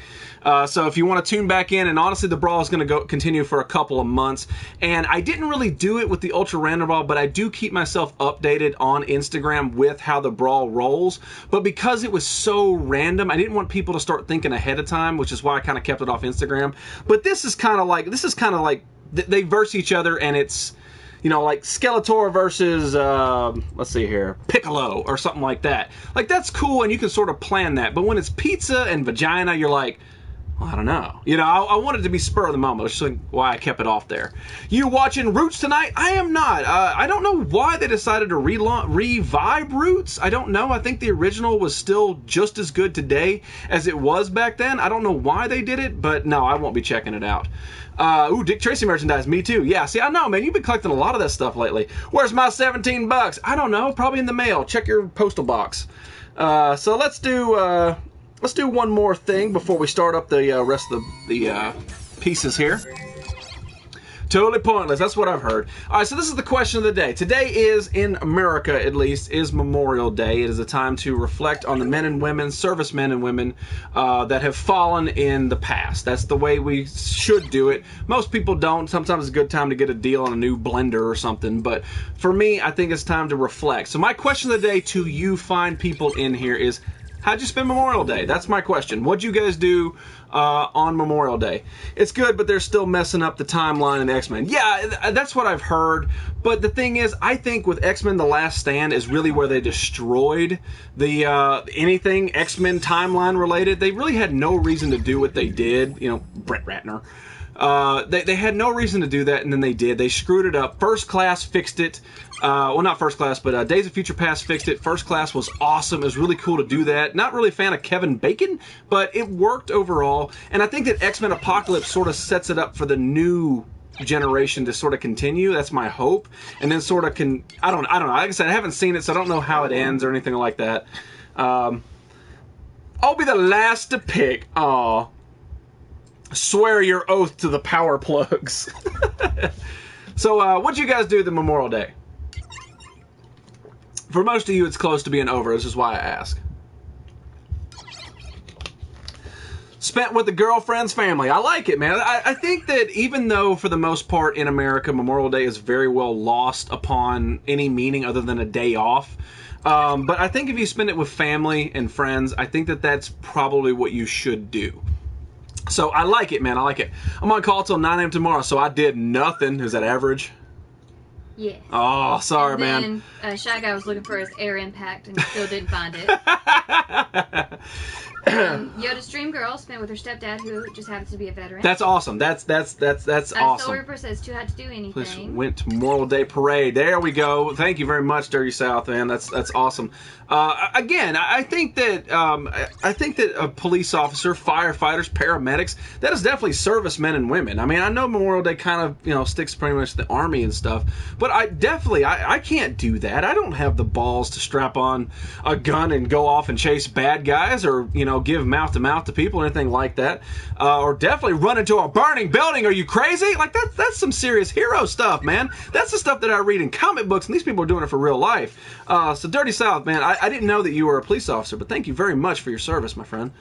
So if you want to tune back in, and honestly the brawl is going to continue for a couple of months, and I didn't really do it with the Ultra Random Brawl, but I do keep myself updated on Instagram with how the brawl rolls. But because it was so random, I didn't want people to start thinking ahead of time, which is why I kind of kept it off Instagram. But this is kind of like they verse each other, and it's, you know, like Skeletor versus, let's see here, Piccolo or something like that. Like, that's cool, and you can sort of plan that. But when it's pizza and vagina, you're like, well, I don't know. You know, I wanted it to be spur of the moment, which is like why I kept it off there. You watching Roots tonight? I am not. I don't know why they decided to revive Roots. I don't know. I think the original was still just as good today as it was back then. I don't know why they did it, but no, I won't be checking it out. Ooh, Dick Tracy merchandise. Me too. Yeah, see, I know, man. You've been collecting a lot of that stuff lately. Where's my $17? I don't know. Probably in the mail. Check your postal box. So let's do one more thing before we start up the rest of the pieces here. Totally pointless. That's what I've heard. All right, so this is the question of the day. Today is, in America at least, is Memorial Day. It is a time to reflect on the men and women, servicemen and women, that have fallen in the past. That's the way we should do it. Most people don't. Sometimes it's a good time to get a deal on a new blender or something. But for me, I think it's time to reflect. So my question of the day to you fine people in here is, how'd you spend Memorial Day? That's my question. What'd you guys do on Memorial Day? It's good, but they're still messing up the timeline in X-Men. Yeah, that's what I've heard. But the thing is, I think with X-Men The Last Stand is really where they destroyed the anything X-Men timeline related. They really had no reason to do what they did. You know, Brett Ratner. They had no reason to do that, and then they did. They screwed it up. First Class fixed it. Well, not First Class, but Days of Future Past fixed it. First Class was awesome. It was really cool to do that. Not really a fan of Kevin Bacon, but it worked overall. And I think that X-Men Apocalypse sort of sets it up for the new generation to sort of continue. That's my hope. And then sort of I don't know. Like I said, I haven't seen it, so I don't know how it ends or anything like that. I'll be the last to pick. Aw. Swear your oath to the power plugs. So, what'd you guys do the Memorial Day? For most of you, it's close to being over. This is why I ask. Spent with the girlfriend's family. I like it, man. I think that even though, for the most part in America, Memorial Day is very well lost upon any meaning other than a day off. But I think if you spend it with family and friends, I think that that's probably what you should do. So I like it, man. I like it. I'm on call till 9 a.m. tomorrow, so I did nothing. Is that average? Yes. Oh, sorry, and man. Then Shy Guy was looking for his air impact and still didn't find it. Yoda's Dream Girl spent with her stepdad, who just happens to be a veteran. That's awesome. That's awesome. Soul Reaper says too hot to do anything. Please went to Memorial Day Parade. There we go. Thank you very much, Dirty South, man. That's awesome. Again, I think that a police officer, firefighters, paramedics, that is definitely servicemen and women. I mean, I know Memorial Day kind of sticks pretty much to the Army and stuff, but I can't do that. I don't have the balls to strap on a gun and go off and chase bad guys, or give mouth to mouth to people or anything like that, or definitely run into a burning building. Are you crazy? Like that's some serious hero stuff, man. That's the stuff that I read in comic books, and these people are doing it for real life. So Dirty South, man, I didn't know that you were a police officer, but thank you very much for your service, my friend.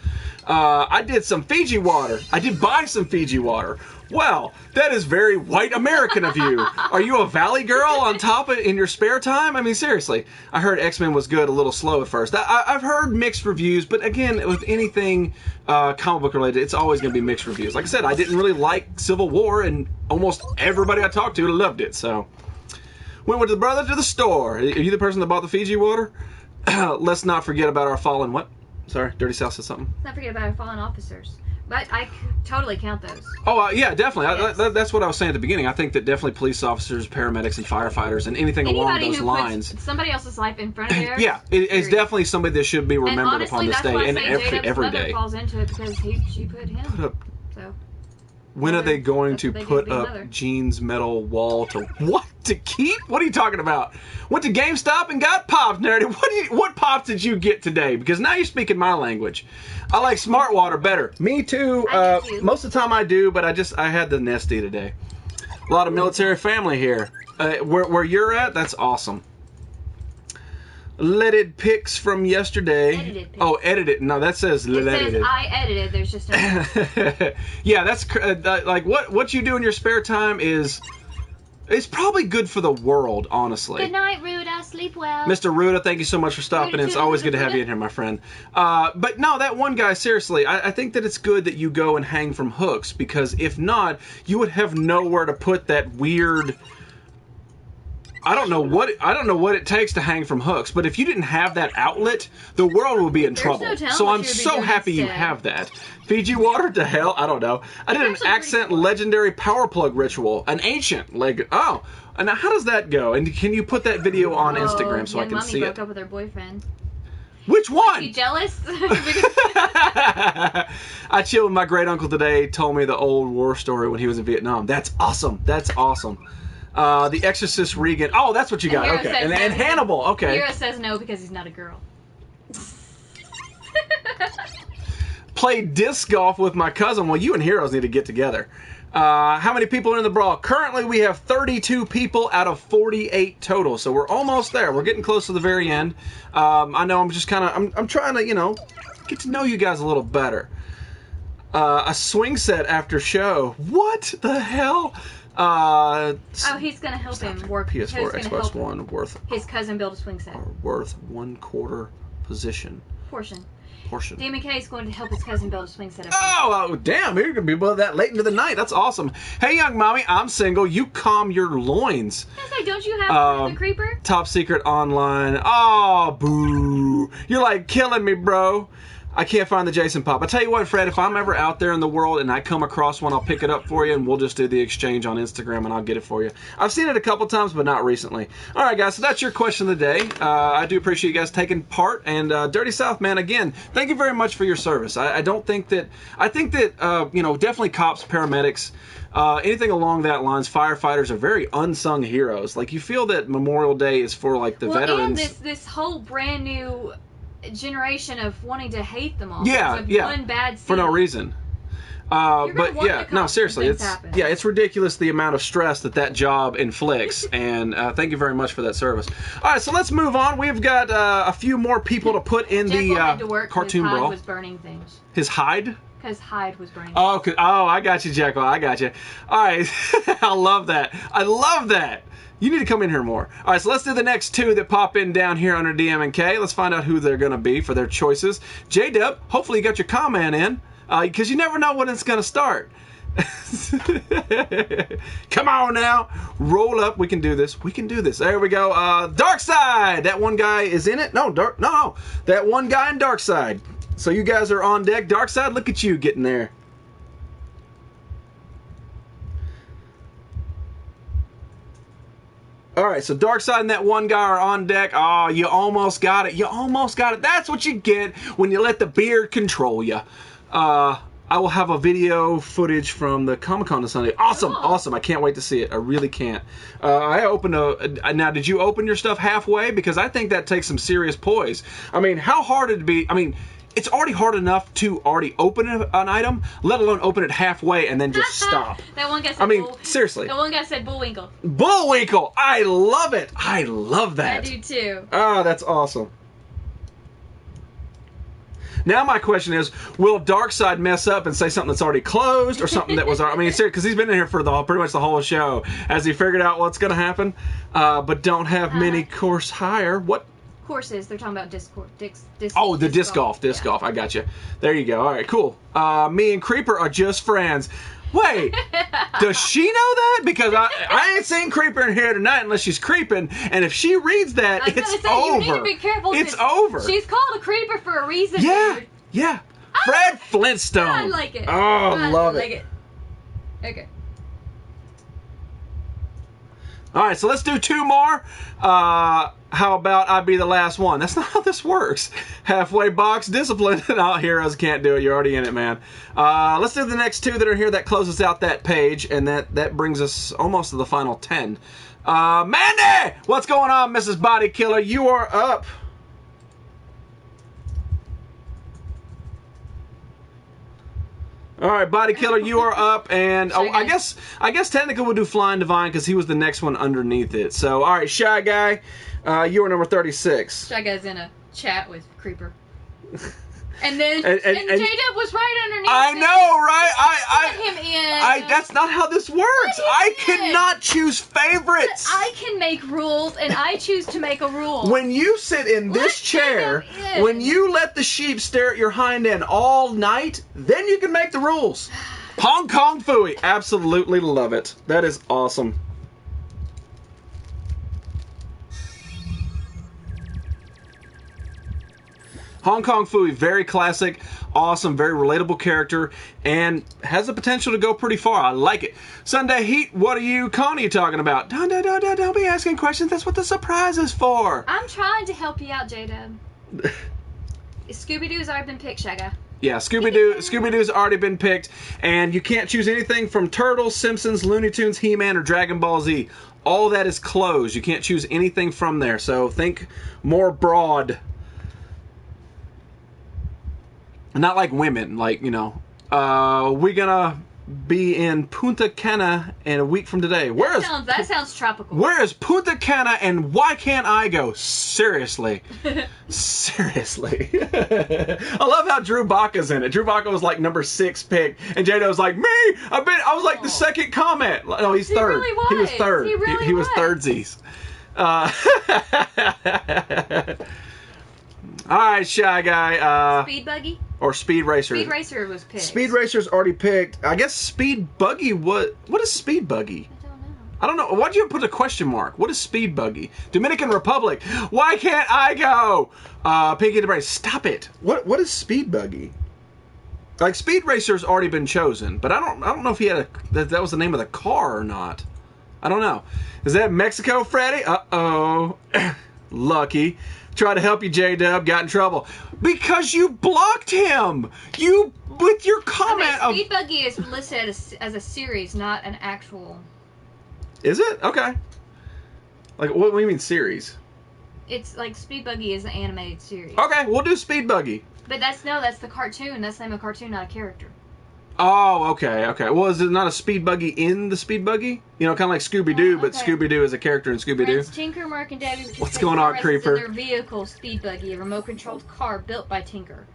I did some Fiji water. I did buy some Fiji water. Well, that is very white American of you. Are you a Valley girl on top of in your spare time? I mean, seriously. I heard X-Men was good, a little slow at first. I've heard mixed reviews, but again, with anything comic book related, it's always going to be mixed reviews. Like I said, I didn't really like Civil War, and almost everybody I talked to loved it, so. Went with the brother to the store. Are you the person that bought the Fiji water? Let's not forget about our fallen what? Sorry, Dirty South said something. Let's not forget about our fallen officers. But I totally count those. Oh, yeah, definitely. Yes. That's what I was saying at the beginning. I think that definitely police officers, paramedics, and firefighters, and anything along Anybody those who lines. puts somebody else's life in front of theirs. Yeah, it's period. definitely somebody that should be And remembered honestly, upon this that's day why and J-Dub's every mother day. falls into it because she put him. Put up- So. When are they going to That's what they put do to be up mother. Gene's metal wall to what? To keep? What are you talking about? Went to GameStop and got popped, nerdy. What pops did you get today? Because now you're speaking my language. I like Smart Water better. Me too. I do too. Most of the time I do, but I had the Nesty today. A lot of military family here. Where you're at, that's awesome. Leaded pics from yesterday. Edited pics. Oh, edited. No, that says It leaded. says I edited. There's just no. Yeah, that's like what you do in your spare time is it's probably good for the world, honestly. Good night, Ruda. Sleep well. Mr. Ruda, thank you so much for stopping in. It's always good to have you in here, my friend. But no, that one guy, seriously, I think that it's good that you go and hang from hooks, because if not, you would have nowhere to put that weird... I don't know what it takes to hang from hooks, but if you didn't have that outlet, the world would be in trouble. no telling So what I'm you would be so doing happy you instead. have that. Fiji water to hell? I don't know. I did an actually pretty accent cool. legendary power plug ritual, an ancient like and now how does that go? And can you put that video on Instagram so I young can mommy see broke it? up with her boyfriend. Which one? You jealous? I chilled with my great uncle today. Told me the old war story when he was in Vietnam. That's awesome. That's awesome. The Exorcist Regan. Oh, that's what you got. Hero Okay. says And no. Hannibal. Okay. Hero says no because he's not a girl. Played disc golf with my cousin. Well, you and Heroes need to get together. How many people are in the brawl? Currently, we have 32 people out of 48 total. So we're almost there. We're getting close to the very end. I know I'm just kind of... I'm trying to, get to know you guys a little better. A swing set after show. What the hell? Oh, he's gonna help him work. PS4, He's gonna Xbox help One, worth his cousin build a swing set. 1/4 position. Portion. Portion. DMK is going to help his cousin build a swing set. Oh, damn, you're going to be above that late into the night. That's awesome. Hey, young mommy, I'm single. You calm your loins. I was like, don't you have the creeper? Top secret online. Oh, boo. You're like killing me, bro. I can't find the Jason Pop. I tell you what, Fred, if I'm ever out there in the world and I come across one, I'll pick it up for you and we'll just do the exchange on Instagram and I'll get it for you. I've seen it a couple times, but not recently. All right, guys, so that's your question of the day. I do appreciate you guys taking part. And Dirty South, man, again, thank you very much for your service. I think that definitely cops, paramedics, anything along that lines, firefighters are very unsung heroes. Like, you feel that Memorial Day is for, like, the veterans. And this whole brand new generation of wanting to hate them all. Yeah, Because of yeah. one bad scene. For no reason. gonna But want yeah, to no, come seriously, when it's things happen. it's ridiculous the amount of stress that job inflicts, and thank you very much for that service. All right, so let's move on. We've got a few more people to put in Jekyll had to the work 'cause cartoon his hide brawl. was burning things. His hide? Because hide was burning. Oh, I got you, Jekyll. I got you. All right, I love that. I love that. You need to come in here more. All right, so let's do the next two that pop in down here under DM&K. Let's find out who they're going to be for their choices. J-Dub, hopefully you got your comment in, because you never know when it's going to start. Come on now. Roll up. We can do this. We can do this. There we go. Darkside. That one guy is in it. No. That one guy in Darkside. So you guys are on deck. Darkside, look at you getting there. All right, so Darkside and that one guy are on deck. Oh, you almost got it. You almost got it. That's what you get when you let the beard control you. I will have a video footage from the Comic-Con this Sunday. Awesome, awesome. I can't wait to see it. I really can't. I opened now, did you open your stuff halfway? Because I think that takes some serious poise. I mean, how hard it'd be. I mean, it's already hard enough to already open an item, let alone open it halfway and then just stop. That one guy said I mean, seriously. That one guy said Bullwinkle. Bullwinkle! I love it! I love I that. do too. Oh, that's awesome. Now my question is, will Darkside mess up and say something that's already closed or something that was... I mean, seriously, because he's been in here for pretty much the whole show. Has he figured out what's going to happen? But don't have many course higher. What? Courses. They're talking about disc Oh, the disc golf. Disc golf. I got you. There you go. All right, cool. Me and Creeper are just friends. Wait, does she know that? Because I ain't seen Creeper in here tonight unless she's creeping, and if she reads that, it's over. You need to be careful. It's over. She's called a creeper for a reason. Yeah, dude. yeah. Fred Flintstone. I like it. Oh, I love like it. Okay. All right, so let's do 2 more. How about I be the last one? That's not how this works. Halfway box discipline. No, Heroes can't do it. You're already in it, man. Let's do the next 2 that are here. That closes out that page, and that brings us almost to the final 10. Mandy! What's going on, Mrs. Body Killer? You are up. All right, Body Killer, you are up, and I guess technically we'll do Flying Divine because he was the next one underneath it. So, all right, Shy Guy, you are number 36. Shy Guy's in a chat with Creeper. And then J-Dub was right underneath. I know, right? Let him in. That's not how this works. I cannot choose favorites. I can make rules, and I choose to make a rule. When you sit in this chair, when you let the sheep stare at your hind end all night, then you can make the rules. Hong Kong Phooey. Absolutely love it. That is awesome. Hong Kong Phooey, very classic, awesome, very relatable character, and has the potential to go pretty far. I like it. Sunday Heat, what are you, Connie, talking about? Don't be asking questions. That's what the surprise is for. I'm trying to help you out, J-Dub. Scooby-Doo's already been picked, Shagga. Yeah, Scooby-Doo's already been picked, and you can't choose anything from Turtles, Simpsons, Looney Tunes, He-Man, or Dragon Ball Z. All that is closed. You can't choose anything from there, so think more broad. Not like women, like, you know. We're gonna be in Punta Cana in a week from today. That sounds tropical. Where is Punta Cana and why can't I go? Seriously. Seriously. I love how Drew Baca's in it. Drew Baca was like number 6 pick, and Jada was like, me! I was like the second comment. No, he's third. Really was. He was third. He really he was thirdsies. Alright, Shy Guy. Speed Buggy? Or Speed Racer. Speed Racer was picked. Speed Racer's already picked. I guess Speed Buggy, what is Speed Buggy? I don't know. Why'd you put a question mark? What is Speed Buggy? Dominican Republic. Why can't I go? Pinky the Brain. Stop it. What is Speed Buggy? Like, Speed Racer's already been chosen, but I don't know if he had that was the name of the car or not. I don't know. Is that Mexico, Freddy? Uh-oh. Lucky. Tried to help you, J-Dub. Got in trouble. Because you blocked him. You, with your comment of... Speed Buggy is listed as a series, not an actual... Is it? Okay. Like, what do you mean series? It's like Speed Buggy is an animated series. Okay, we'll do Speed Buggy. But that's the cartoon. That's the name of the cartoon, not a character. Oh, okay. Well, is it not a Speed Buggy in the Speed Buggy? You know, kind of like Scooby-Doo, but Scooby-Doo is a character in Scooby-Doo. Friends Tinker, Mark, and Debbie. What's going on, Creeper? Their vehicle, Speed Buggy, a remote-controlled car built by Tinker.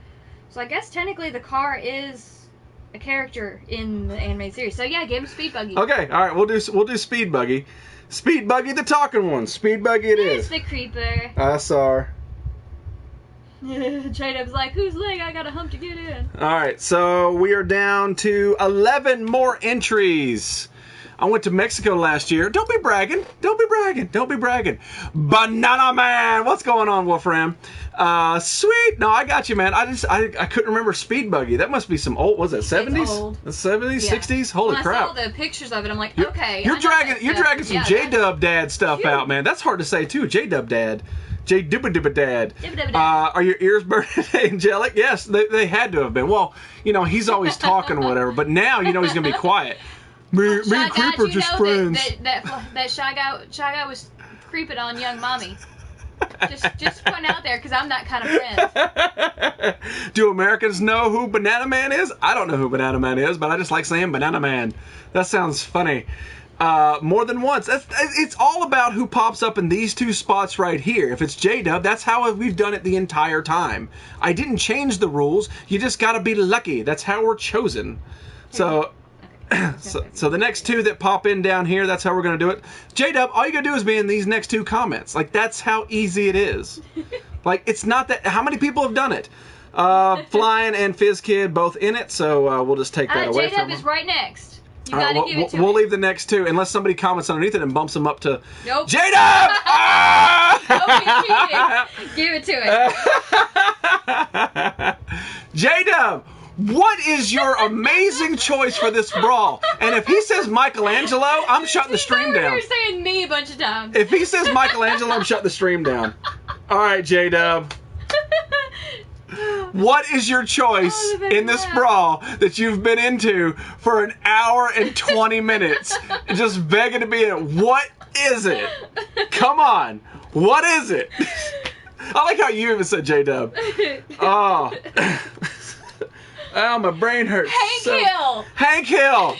So I guess technically the car is a character in the animated series. So yeah, give him Speed Buggy. Okay, all right, we'll do Speed Buggy. Speed Buggy, the talking one. Speed Buggy it is. It's the Creeper. I saw her. J-Dub's like, whose leg I gotta hump to get in? Alright, so we are down to 11 more entries. I went to Mexico last year. Don't be bragging. Don't be bragging. Don't be bragging. Banana Man. What's going on, Wolfram? Sweet. No, I got you, man. I couldn't remember Speed Buggy. That must be some old, was it 70s? It's old. The 70s, Yeah. 60s? Holy crap. When I saw the pictures of it, I'm like, okay. You're dragging some J-Dub Dad stuff out, man. That's hard to say, too. J-Dub Dad. J-Dubba Dad. Are your ears burning angelic? Yes, they had to have been. Well, you know, he's always talking or whatever, but now you know he's going to be quiet. Me and Creeper just friends. That Shy Guy was creeping on young mommy. Just putting out there because I'm that kind of friend. Do Americans know who Banana Man is? I don't know who Banana Man is, but I just like saying Banana Man. That sounds funny. More than once. It's all about who pops up in these two spots right here. If it's J-Dub, that's how we've done it the entire time. I didn't change the rules. You just gotta be lucky. That's how we're chosen. So... So the next two that pop in down here, that's how we're going to do it. J-Dub, all you got to do is be in these next two comments. Like, that's how easy it is. Like, it's not that... How many people have done it? Flying and Fizz Kid both in it, so we'll just take that away from them. J-Dub is right next. You got to give it to him. We'll leave the next two, unless somebody comments underneath it and bumps them up to... Nope. J-Dub! Ah! Don't be cheating. Give it to it. J-Dub, what is your amazing choice for this brawl? And if he says Michelangelo, I'm shutting the stream down. You're saying me a bunch of times. If he says Michelangelo, I'm shutting the stream down. All right, J-Dub. What is your choice in this brawl that you've been into for an hour and 20 minutes? Just begging to be in it. What is it? Come on. What is it? I like how you even said J-Dub. Oh. Oh, my brain hurts. Hank Hill. Hank Hill.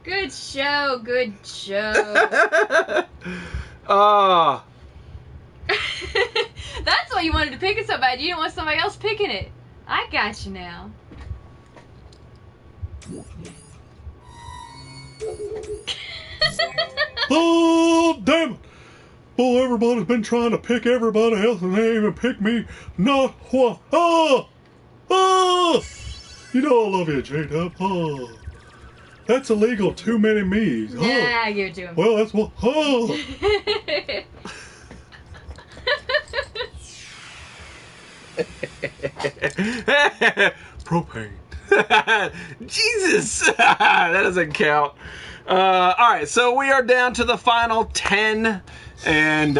Good show. Good show. Oh. That's why you wanted to pick it so bad. You didn't want somebody else picking it. I got you now. Oh, damn it. Oh, everybody's been trying to pick everybody else and they even pick me. Not one. Oh! Oh! You know I love you, J-Dub. Oh. That's illegal. Too many me's. Oh. Yeah, I give it to him. Well, that's what. Oh! Propane. Jesus! That doesn't count. All right, so we are down to the final 10. And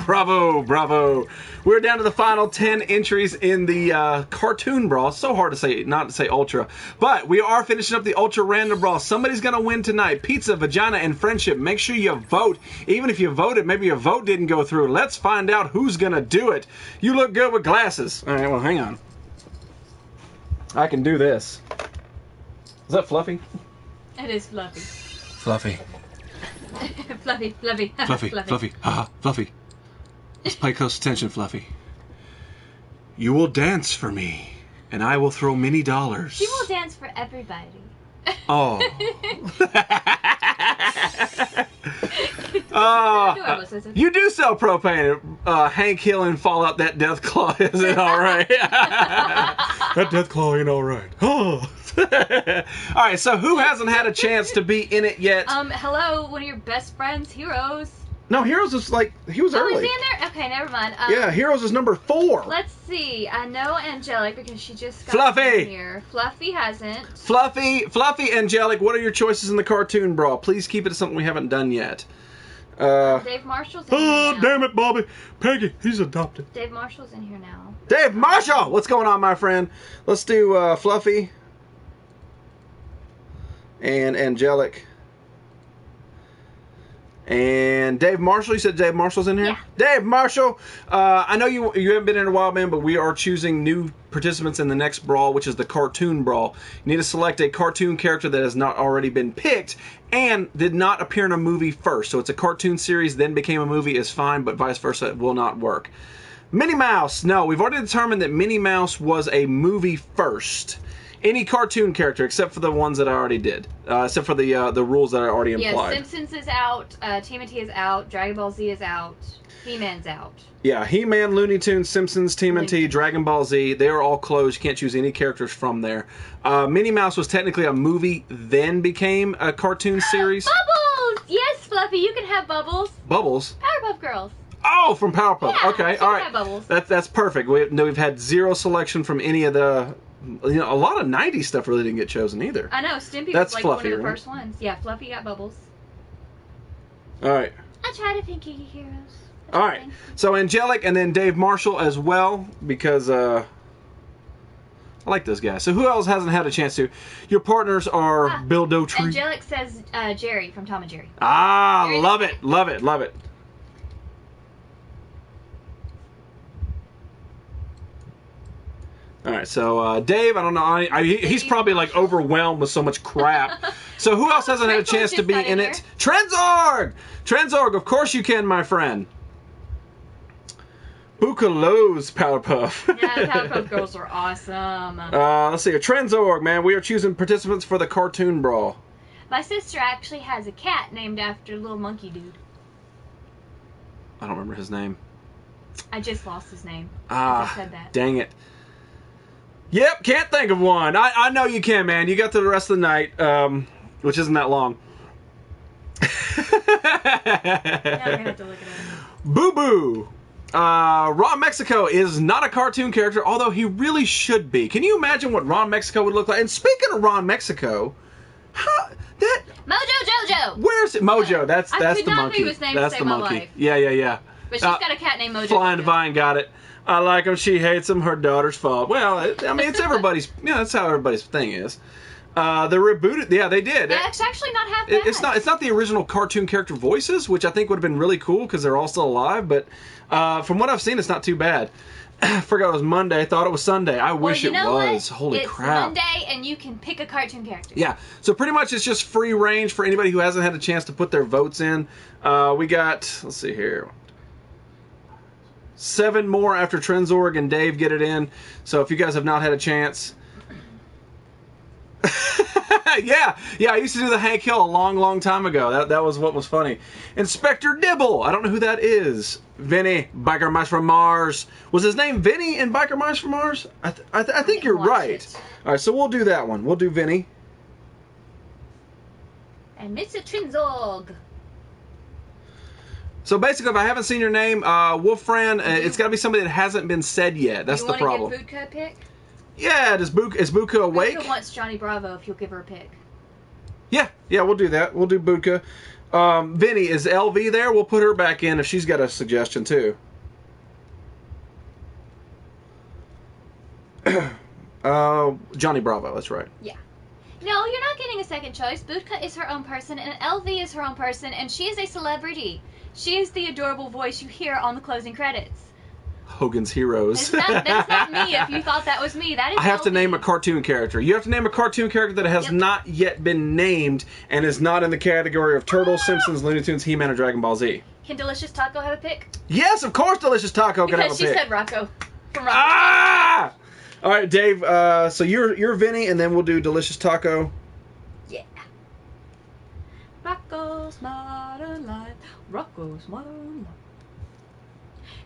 bravo. We're down to the final 10 entries in the cartoon brawl. It's so hard to say, not to say ultra. But we are finishing up the ultra random brawl. Somebody's going to win tonight. Pizza, vagina, and friendship. Make sure you vote. Even if you voted, maybe your vote didn't go through. Let's find out who's going to do it. You look good with glasses. All right, well, hang on. I can do this. Is that Fluffy? It is Fluffy. Fluffy. Fluffy. Fluffy. Haha, Fluffy. Let's pay close attention, Fluffy. You will dance for me, and I will throw many dollars. She will dance for everybody. Oh. You do sell propane at Hank Hill and Fallout. That Death Claw isn't all right. That Death Claw ain't all right. Oh. All right, so who hasn't had a chance to be in it yet? Hello, one of your best friends, Heroes. No, Heroes is like, he was Oh, early. is he in there? Okay, never mind. Yeah, Heroes is number 4. Let's see. I know Angelic because she just got Fluffy. in here. Fluffy hasn't. Fluffy, Angelic, what are your choices in the cartoon brawl? Please keep it to something we haven't done yet. Dave Marshall's in here Oh, now. damn it, Bobby. Peggy, he's adopted. Dave Marshall's in here now. Dave Marshall! What's going on, my friend? Let's do Fluffy and Angelic. And Dave Marshall, you said Dave Marshall's in here? Yeah. Dave Marshall! I know you haven't been in a while, man, but we are choosing new participants in the next brawl, which is the cartoon brawl. You need to select a cartoon character that has not already been picked and did not appear in a movie first. So it's a cartoon series, then became a movie is fine, but vice versa, it will not work. Minnie Mouse. No, we've already determined that Minnie Mouse was a movie first. Any cartoon character except for the ones that I already did, except for the rules that I already implied. Yeah, Simpsons is out, TMNT is out, Dragon Ball Z is out, He-Man's out. Yeah, He-Man, Looney Tunes, Simpsons, TMNT, Dragon Ball Z, they are all closed. You can't choose any characters from there. Minnie Mouse was technically a movie, then became a cartoon series. Bubbles! Yes, Fluffy, you can have Bubbles. Bubbles? Powerpuff Girls. Oh, from Powerpuff. Yeah, okay, she all can right. have Bubbles. That's perfect. We've had zero selection from any of the... You know, a lot of 90s stuff really didn't get chosen either. I know, Stimpy That's was like Fluffy, one of the right? first ones. Yeah, Fluffy got Bubbles. All right. I try to think of you, Heroes. All right. So Angelic and then Dave Marshall as well, because I like those guys. So who else hasn't had a chance to? Your partners are Bill Dotree. Angelic says Jerry from Tom and Jerry. Ah, Jerry's love it, love it, love it. All right, so Dave, I don't know. He's probably like overwhelmed with so much crap. So who else hasn't had a chance to be in it? Trenzorg! Trenzorg, of course you can, my friend. Bookalow's Powerpuff. Yeah, Powerpuff Girls are awesome. Let's see. Trenzorg, man. We are choosing participants for the cartoon brawl. My sister actually has a cat named after Little Monkey Dude. I don't remember his name. I just lost his name. Ah, I said that. Dang it. Yep, can't think of one. I know you can, man. You got to the rest of the night, which isn't that long. Now I'm gonna have to look it up. Boo Boo. Ron Mexico is not a cartoon character, although he really should be. Can you imagine what Ron Mexico would look like? And speaking of Ron Mexico, Mojo Jojo. where's it? Mojo? That's I the could not monkey. think of his name to That's save the my monkey. life. Yeah. But she's got a cat named Mojo. Flying Jojo. Divine got it. I like him. She hates him. Her daughter's fault. Well, I mean, it's everybody's. That's how everybody's thing is. They rebooted. Yeah, they did. That's actually not half bad. It's not the original cartoon character voices, which I think would have been really cool because they're all still alive. But from what I've seen, it's not too bad. I forgot it was Monday. I thought it was Sunday. I wish it was. Holy crap! It's Monday, and you can pick a cartoon character. Yeah. So pretty much it's just free range for anybody who hasn't had a chance to put their votes in. We got, let's see here, 7 more after Trenzorg and Dave get it in. So if you guys have not had a chance. yeah, I used to do the Hank Hill a long time ago. That was what was funny. Inspector Dibble. I don't know who that is. Vinny, Biker Mice from Mars. Was his name Vinny in Biker Mice from Mars? I think you're right. It. All right, so we'll do that one. We'll do Vinny. And Mr. Trenzorg. So basically, if I haven't seen your name, Wolfran, it's got to be somebody that hasn't been said yet. That's the problem. You want to give Budka a pick? Yeah, is Buka awake? Budka wants Johnny Bravo if you'll give her a pick. Yeah, we'll do that. We'll do Buka. Vinny, is LV there? We'll put her back in if she's got a suggestion too. Johnny Bravo, that's right. Yeah. No, you're not getting a second choice. Budka is her own person, and LV is her own person, and she is a celebrity. She is the adorable voice you hear on the closing credits. Hogan's Heroes. That's not me. If you thought that was me, that is I have to LV. name a cartoon character. You have to name a cartoon character that has not yet been named and is not in the category of Turtles, Simpsons, Looney Tunes, He-Man, or Dragon Ball Z. Can Delicious Taco have a pick? Yes, of course Delicious Taco can have a Because she pick. said Rocco. From Rocco. Ah! All right, Dave. So you're Vinny, and then we'll do Delicious Taco. Yeah. Rocco's Modern Life. Rocco's Modern Life.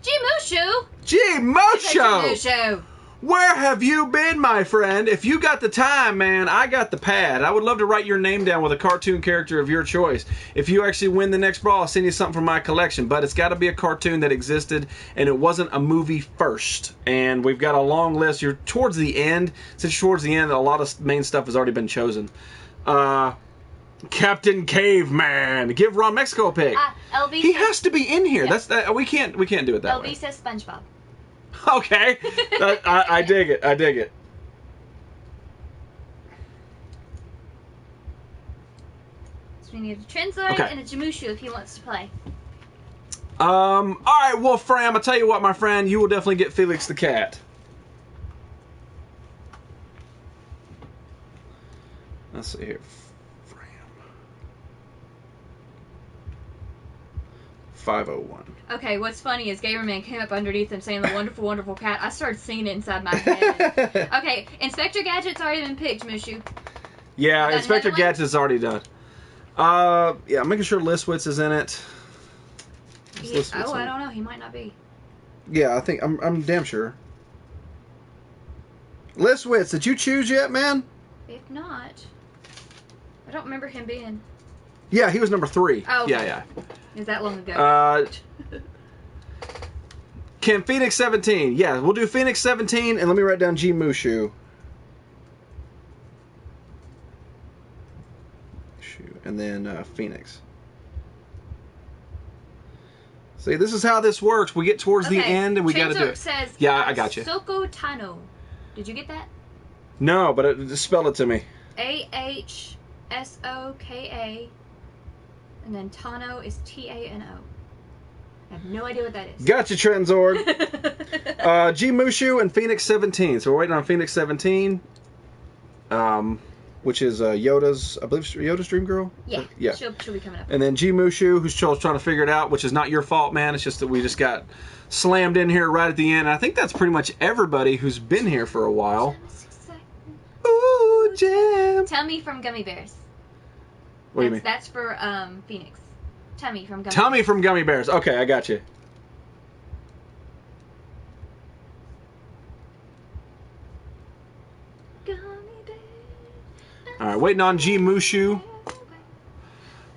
Mushu. Musho! Mushu. Where have you been, my friend? If you got the time, man, I got the pad. I would love to write your name down with a cartoon character of your choice. If you actually win the next brawl, I'll send you something from my collection. But it's got to be a cartoon that existed, and it wasn't a movie first. And we've got a long list. You're towards the end. Since you're towards the end, a lot of main stuff has already been chosen. Captain Caveman. Give Ron Mexico a pick. LV He says, has to be in here. Yeah. We can't do it that LV way. says SpongeBob. Okay. I dig it. I dig it. So we need a Trenzorg and a Jamushu if he wants to play. All right, Wolfram. I'll tell you what, my friend. You will definitely get Felix the cat. Let's see here. 501. Okay, what's funny is Gamerman came up underneath him saying the wonderful, wonderful cat. I started singing it inside my head. Okay, Inspector Gadget's already been picked, Mushu. Yeah, got Inspector another one? Gadget's already done. Yeah, I'm making sure Listwitz is in it. Is Listwitz in I it? don't know. He might not be. Yeah, I think I'm damn sure. Listwitz, did you choose yet, man? If not, I don't remember him being. Yeah, he was number 3. Oh, okay. Yeah. Is that long ago? Can Phoenix 17? Yeah, we'll do Phoenix 17, and let me write down G Mushu. And then Phoenix. See, this is how this works. We get towards the end, and we got to do it. Says, Yeah, I got you. Soko Tano. Did you get that? No, but just spell it to me. AHSOKA. And then Tano is TANO. I have no idea what that is. Gotcha, Trenzorg. G Mushu and Phoenix 17. So we're waiting on Phoenix 17. Which is Yoda's, I believe, Yoda's Dream Girl? Yeah. She'll be coming up. And then G Mushu, who's trying to figure it out, which is not your fault, man. It's just that we just got slammed in here right at the end. And I think that's pretty much everybody who's been here for a while. Ooh, Jam. Tummy from Gummy Bears. What do you mean? That's for Phoenix. Tummy from Gummy Tummy Bears. from Gummy Bears. Okay, I got you. Gummy Bears. All right, waiting on G Mushu.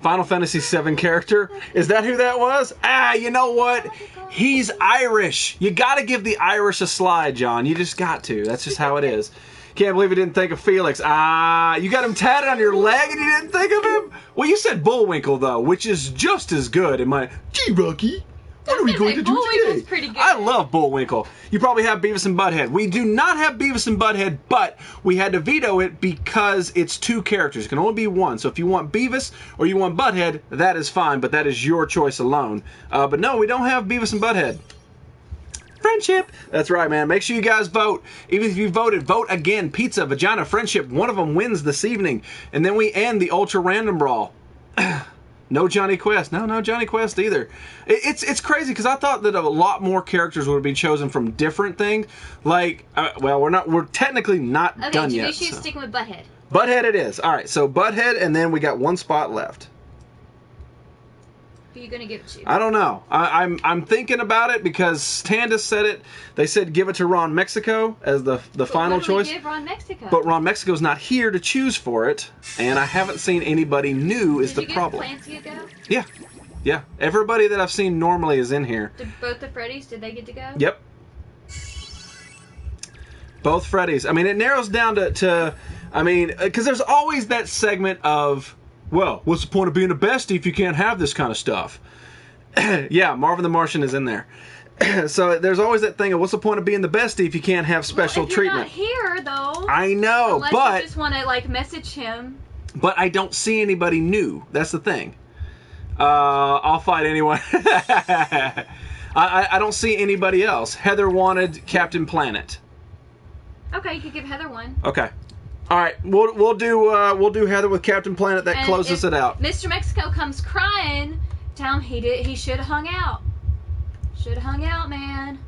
Final Fantasy VII character. Is that who that was? You know what? He's Irish. You got to give the Irish a slide, John. You just got to. That's just how it is. Can't believe you didn't think of Felix. You got him tatted on your leg and you didn't think of him? Well, you said Bullwinkle, though, which is just as good in my... Gee, Rocky, what are we going to do Bullwinkle's today? pretty good. I love Bullwinkle. You probably have Beavis and Butthead. We do not have Beavis and Butthead, but we had to veto it because it's 2 characters. It can only be 1. So if you want Beavis or you want Butthead, that is fine, but that is your choice alone. But no, we don't have Beavis and Butthead. Friendship. That's right, man. Make sure you guys vote. Even if you voted, vote again. Pizza, Vagina, Friendship. One of them wins this evening. And then we end the Ultra Random Brawl. No Johnny Quest. No Johnny Quest either. It's crazy because I thought that a lot more characters would be chosen from different things. Like, we're technically not done yet. Okay, so sticking with Butthead. Butthead it is. All right, so Butthead, and then we got 1 spot left. Who are you gonna give it to? I don't know. I'm thinking about it because Tandis said it. They said give it to Ron Mexico as the final choice. Give Ron Mexico? But Ron Mexico's not here to choose for it, and I haven't seen anybody new is the problem. Did you get Clancy to go? Yeah. Everybody that I've seen normally is in here. Did both the Freddys, did they get to go? Yep. Both Freddys. I mean, it narrows down to because there's always that segment of, well, what's the point of being a bestie if you can't have this kind of stuff? Yeah, Marvin the Martian is in there. So there's always that thing of, what's the point of being the bestie if you can't have special treatment? If you're not here, though. I know, unless but... you just want to, like, message him. But I don't see anybody new. That's the thing. I'll fight anyone. I don't see anybody else. Heather wanted Captain Planet. Okay, you could give Heather one. Okay. All right, we'll do Heather with Captain Planet. That closes it out. Mr. Mexico comes crying. Tell him he should have hung out. Should have hung out, man.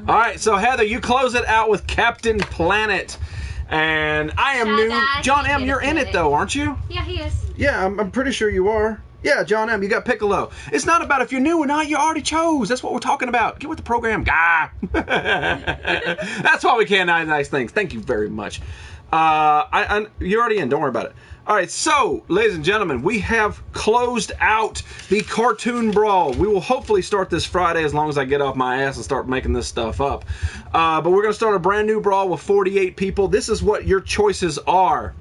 All right, so Heather, you close it out with Captain Planet, and I am new. John M, you're in it though, aren't you? Yeah, he is. Yeah, I'm pretty sure you are. Yeah, John M, you got Piccolo. It's not about if you're new or not. You already chose. That's what we're talking about. Get with the program, guy. That's why we can't have nice things. Thank you very much. You're already in. Don't worry about it. All right, so, ladies and gentlemen, we have closed out the Cartoon Brawl. We will hopefully start this Friday as long as I get off my ass and start making this stuff up. But we're going to start a brand new brawl with 48 people. This is what your choices are.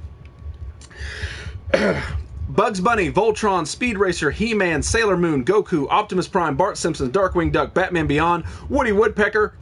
Bugs Bunny, Voltron, Speed Racer, He-Man, Sailor Moon, Goku, Optimus Prime, Bart Simpson, Darkwing Duck, Batman Beyond, Woody Woodpecker,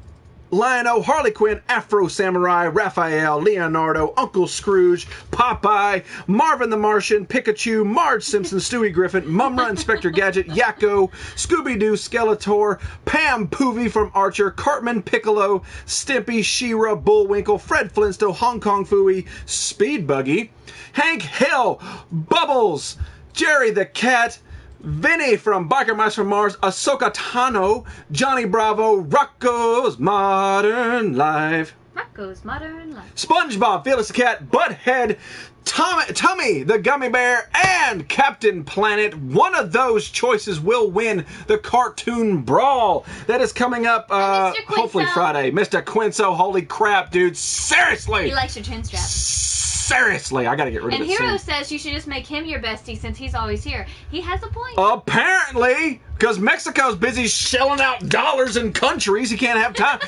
Lion-O, Harley Quinn, Afro Samurai, Raphael, Leonardo, Uncle Scrooge, Popeye, Marvin the Martian, Pikachu, Marge Simpson, Stewie Griffin, Mumra, Inspector Gadget, Yakko, Scooby-Doo, Skeletor, Pam Poovy from Archer, Cartman, Piccolo, Stimpy, She-Ra, Bullwinkle, Fred Flintstone, Hong Kong Phooey, Speed Buggy, Hank Hill, Bubbles, Jerry the Cat, Vinny from Biker Mice from Mars, Ahsoka Tano, Johnny Bravo, Rocco's Modern Life, Rocco's Modern Life, SpongeBob, Felix the Cat, Butthead, Tummy the Gummy Bear, and Captain Planet. One of those choices will win the Cartoon Brawl. That is coming up hopefully Friday. Mr. Quinso, holy crap, dude. Seriously. He likes your chin strap. Seriously, I gotta get rid of it soon. And Hero says you should just make him your bestie since he's always here. He has a point. Apparently, because Mexico's busy shelling out dollars in countries, he can't have time.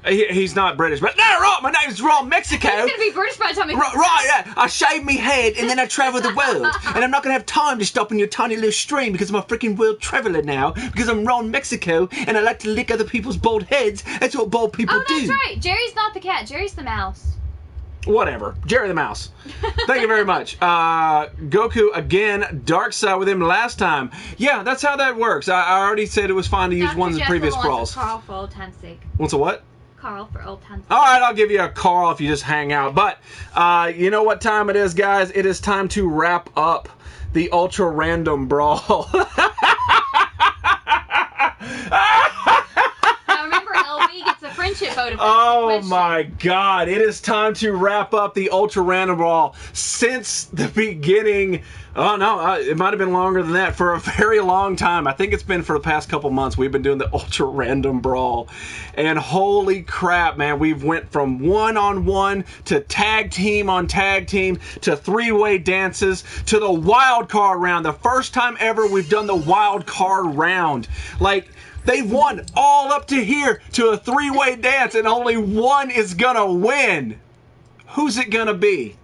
He's not British, but no, right, my name's Ron Mexico. He's gonna be British by the time he Right, yeah. I shave me head and then I travel the world, and I'm not gonna have time to stop in your tiny little stream because I'm a freaking world traveler now. Because I'm Ron Mexico and I like to lick other people's bald heads. That's what bald people do. Oh, that's right. Jerry's not the cat. Jerry's the mouse. Whatever. Jerry the Mouse. Thank you very much. Goku, again, dark side with him last time. Yeah, that's how that works. I already said it was fine to use one of the previous brawls. Carl for old time's sake. What's a what? Carl for old time's sake. All right, I'll give you a Carl if you just hang out. But you know what time it is, guys? It is time to wrap up the Ultra Random Brawl. Now remember, LB gets a friendship vote episode of Oh That's the my God! It is time to wrap up the Ultra Random Brawl. Since the beginning, oh no, it might have been longer than that. For a very long time, I think it's been for the past couple months. We've been doing the Ultra Random Brawl, and holy crap, man! We've went from one-on-one to tag team on tag team to three-way dances to the wild card round. The first time ever we've done the wild card round, like. They've won all up to here to a three-way dance, and only one is gonna win. Who's it gonna be?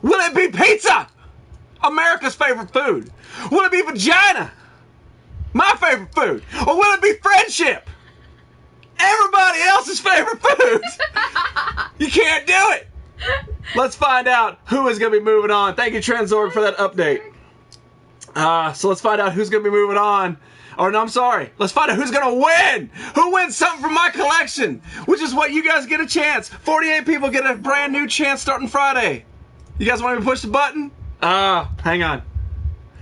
Will it be pizza? America's favorite food. Will it be vagina? My favorite food. Or will it be friendship? Everybody else's favorite food. You can't do it. Let's find out who is gonna be moving on. Thank you, Transorg, for that update. So let's find out who's gonna be moving on. Or no, I'm sorry. Let's find out who's going to win. Who wins something from my collection? Which is what you guys get a chance. 48 people get a brand new chance starting Friday. You guys want me to push the button? Hang on.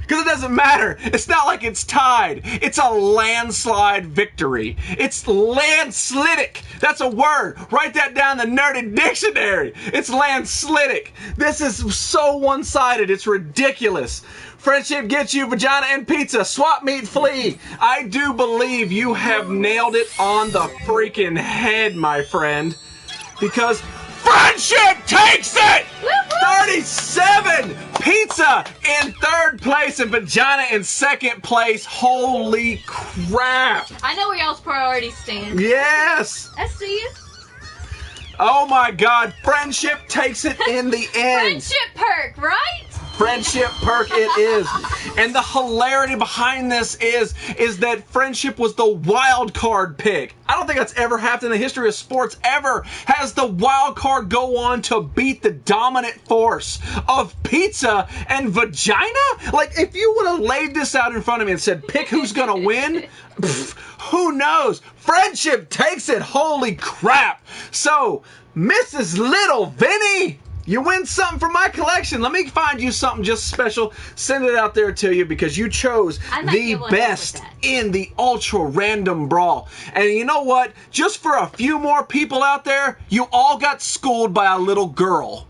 Because it doesn't matter. It's not like it's tied. It's a landslide victory. It's landslidic. That's a word. Write that down in the nerdy dictionary. It's landslidic. This is so one-sided. It's ridiculous. Friendship gets you vagina and pizza. Swap meet flea. I do believe you have nailed it on the freaking head, my friend. Because friendship takes it! 37! Pizza in third place and vagina in second place. Holy crap! I know where y'all's priorities stand. Yes! I see you. Oh my God, friendship takes it in the end. Friendship perk, right? Friendship perk it is. And the hilarity behind this is that friendship was the wild card pick. I don't think that's ever happened in the history of sports ever. Has the wild card go on to beat the dominant force of pizza and vagina? Like, if you would have laid this out in front of me and said, pick who's gonna win, who knows? Friendship takes it. Holy crap. So, Mrs. Little Vinny, you win something from my collection. Let me find you something just special. Send it out there to you because you chose the best in the Ultra Random Brawl. And you know what? Just for a few more people out there, you all got schooled by a little girl.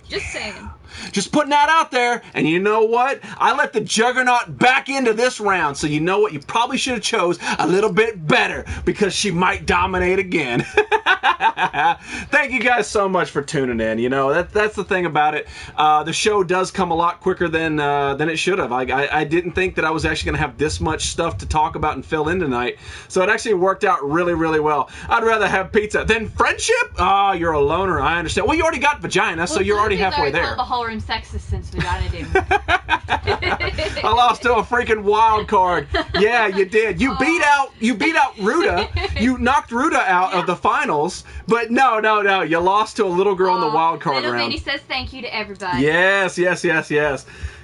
Just saying. Just putting that out there, and you know what? I let the Juggernaut back into this round, so you know what? You probably should have chose a little bit better because she might dominate again. Thank you guys so much for tuning in. You know, that's the thing about it. The show does come a lot quicker than it should have. I didn't think that I was actually going to have this much stuff to talk about and fill in tonight, so it actually worked out really, really well. I'd rather have pizza than friendship. Ah, you're a loner. I understand. Well, you already got vagina, so you're already halfway there. The whole room sexist since vagina did. I lost to a freaking wild card. Yeah, you did. You beat out Ruda. You knocked Ruda out of the finals, but no. You lost to a little girl in the wild card Little round. Vinny says thank you to everybody. Yes.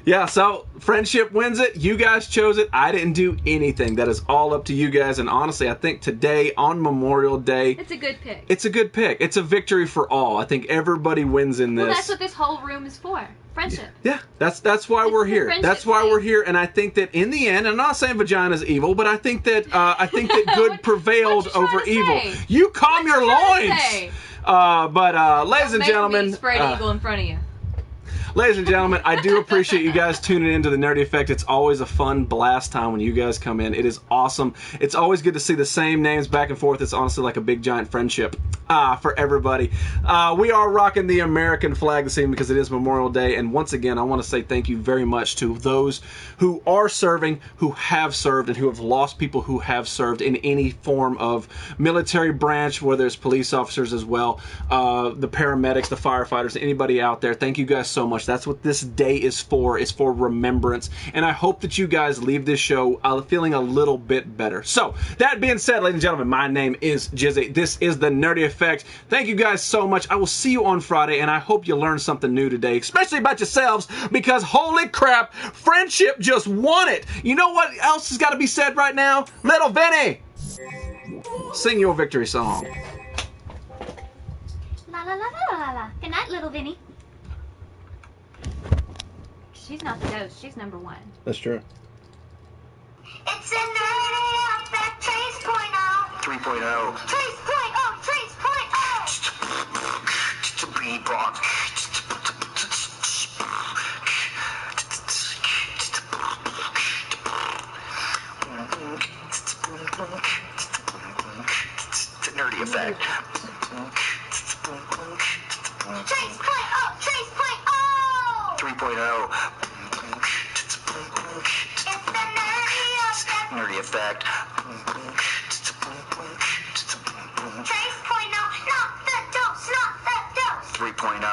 Yeah, so friendship wins it. You guys chose it. I didn't do anything. That is all up to you guys. And honestly, I think today, on Memorial Day, it's a good pick. It's a good pick. It's a victory for all. I think everybody wins in this. Well, that's what this whole room is for. Friendship. Yeah, that's why we're here. That's why we're here. And I think that in the end, I'm not saying vagina is evil, but I think that good prevailed over evil. You calm your loins. Ladies and gentlemen, spread eagle in front of you. Ladies and gentlemen, I do appreciate you guys tuning into the Nerdy Effect. It's always a fun blast time when you guys come in. It is awesome. It's always good to see the same names back and forth. It's honestly like a big giant friendship for everybody. We are rocking the American flag this evening because it is Memorial Day. And once again, I want to say thank you very much to those who are serving, who have served, and who have lost people who have served in any form of military branch, whether it's police officers as well, the paramedics, the firefighters, anybody out there. Thank you guys so much. That's what this day is for remembrance. And I hope that you guys leave this show feeling a little bit better. So, that being said, ladies and gentlemen, my name is Jizzy. This is the Nerdy Effect. Thank you guys so much. I will see you on Friday, and I hope you learned something new today, especially about yourselves, because holy crap, friendship just won it. You know what else has got to be said right now? Little Vinny, sing your victory song. La la la la la la. Good night, little Vinny. She's not the ghost. She's number one. That's true. It's a Nerdy Effect Trace.0. 3.0. Trace.0. Trace.0. Mini Bronx. 3.0. It's the Nerdy Effect. Trace point oh, not the dose, not the dose. 3.0.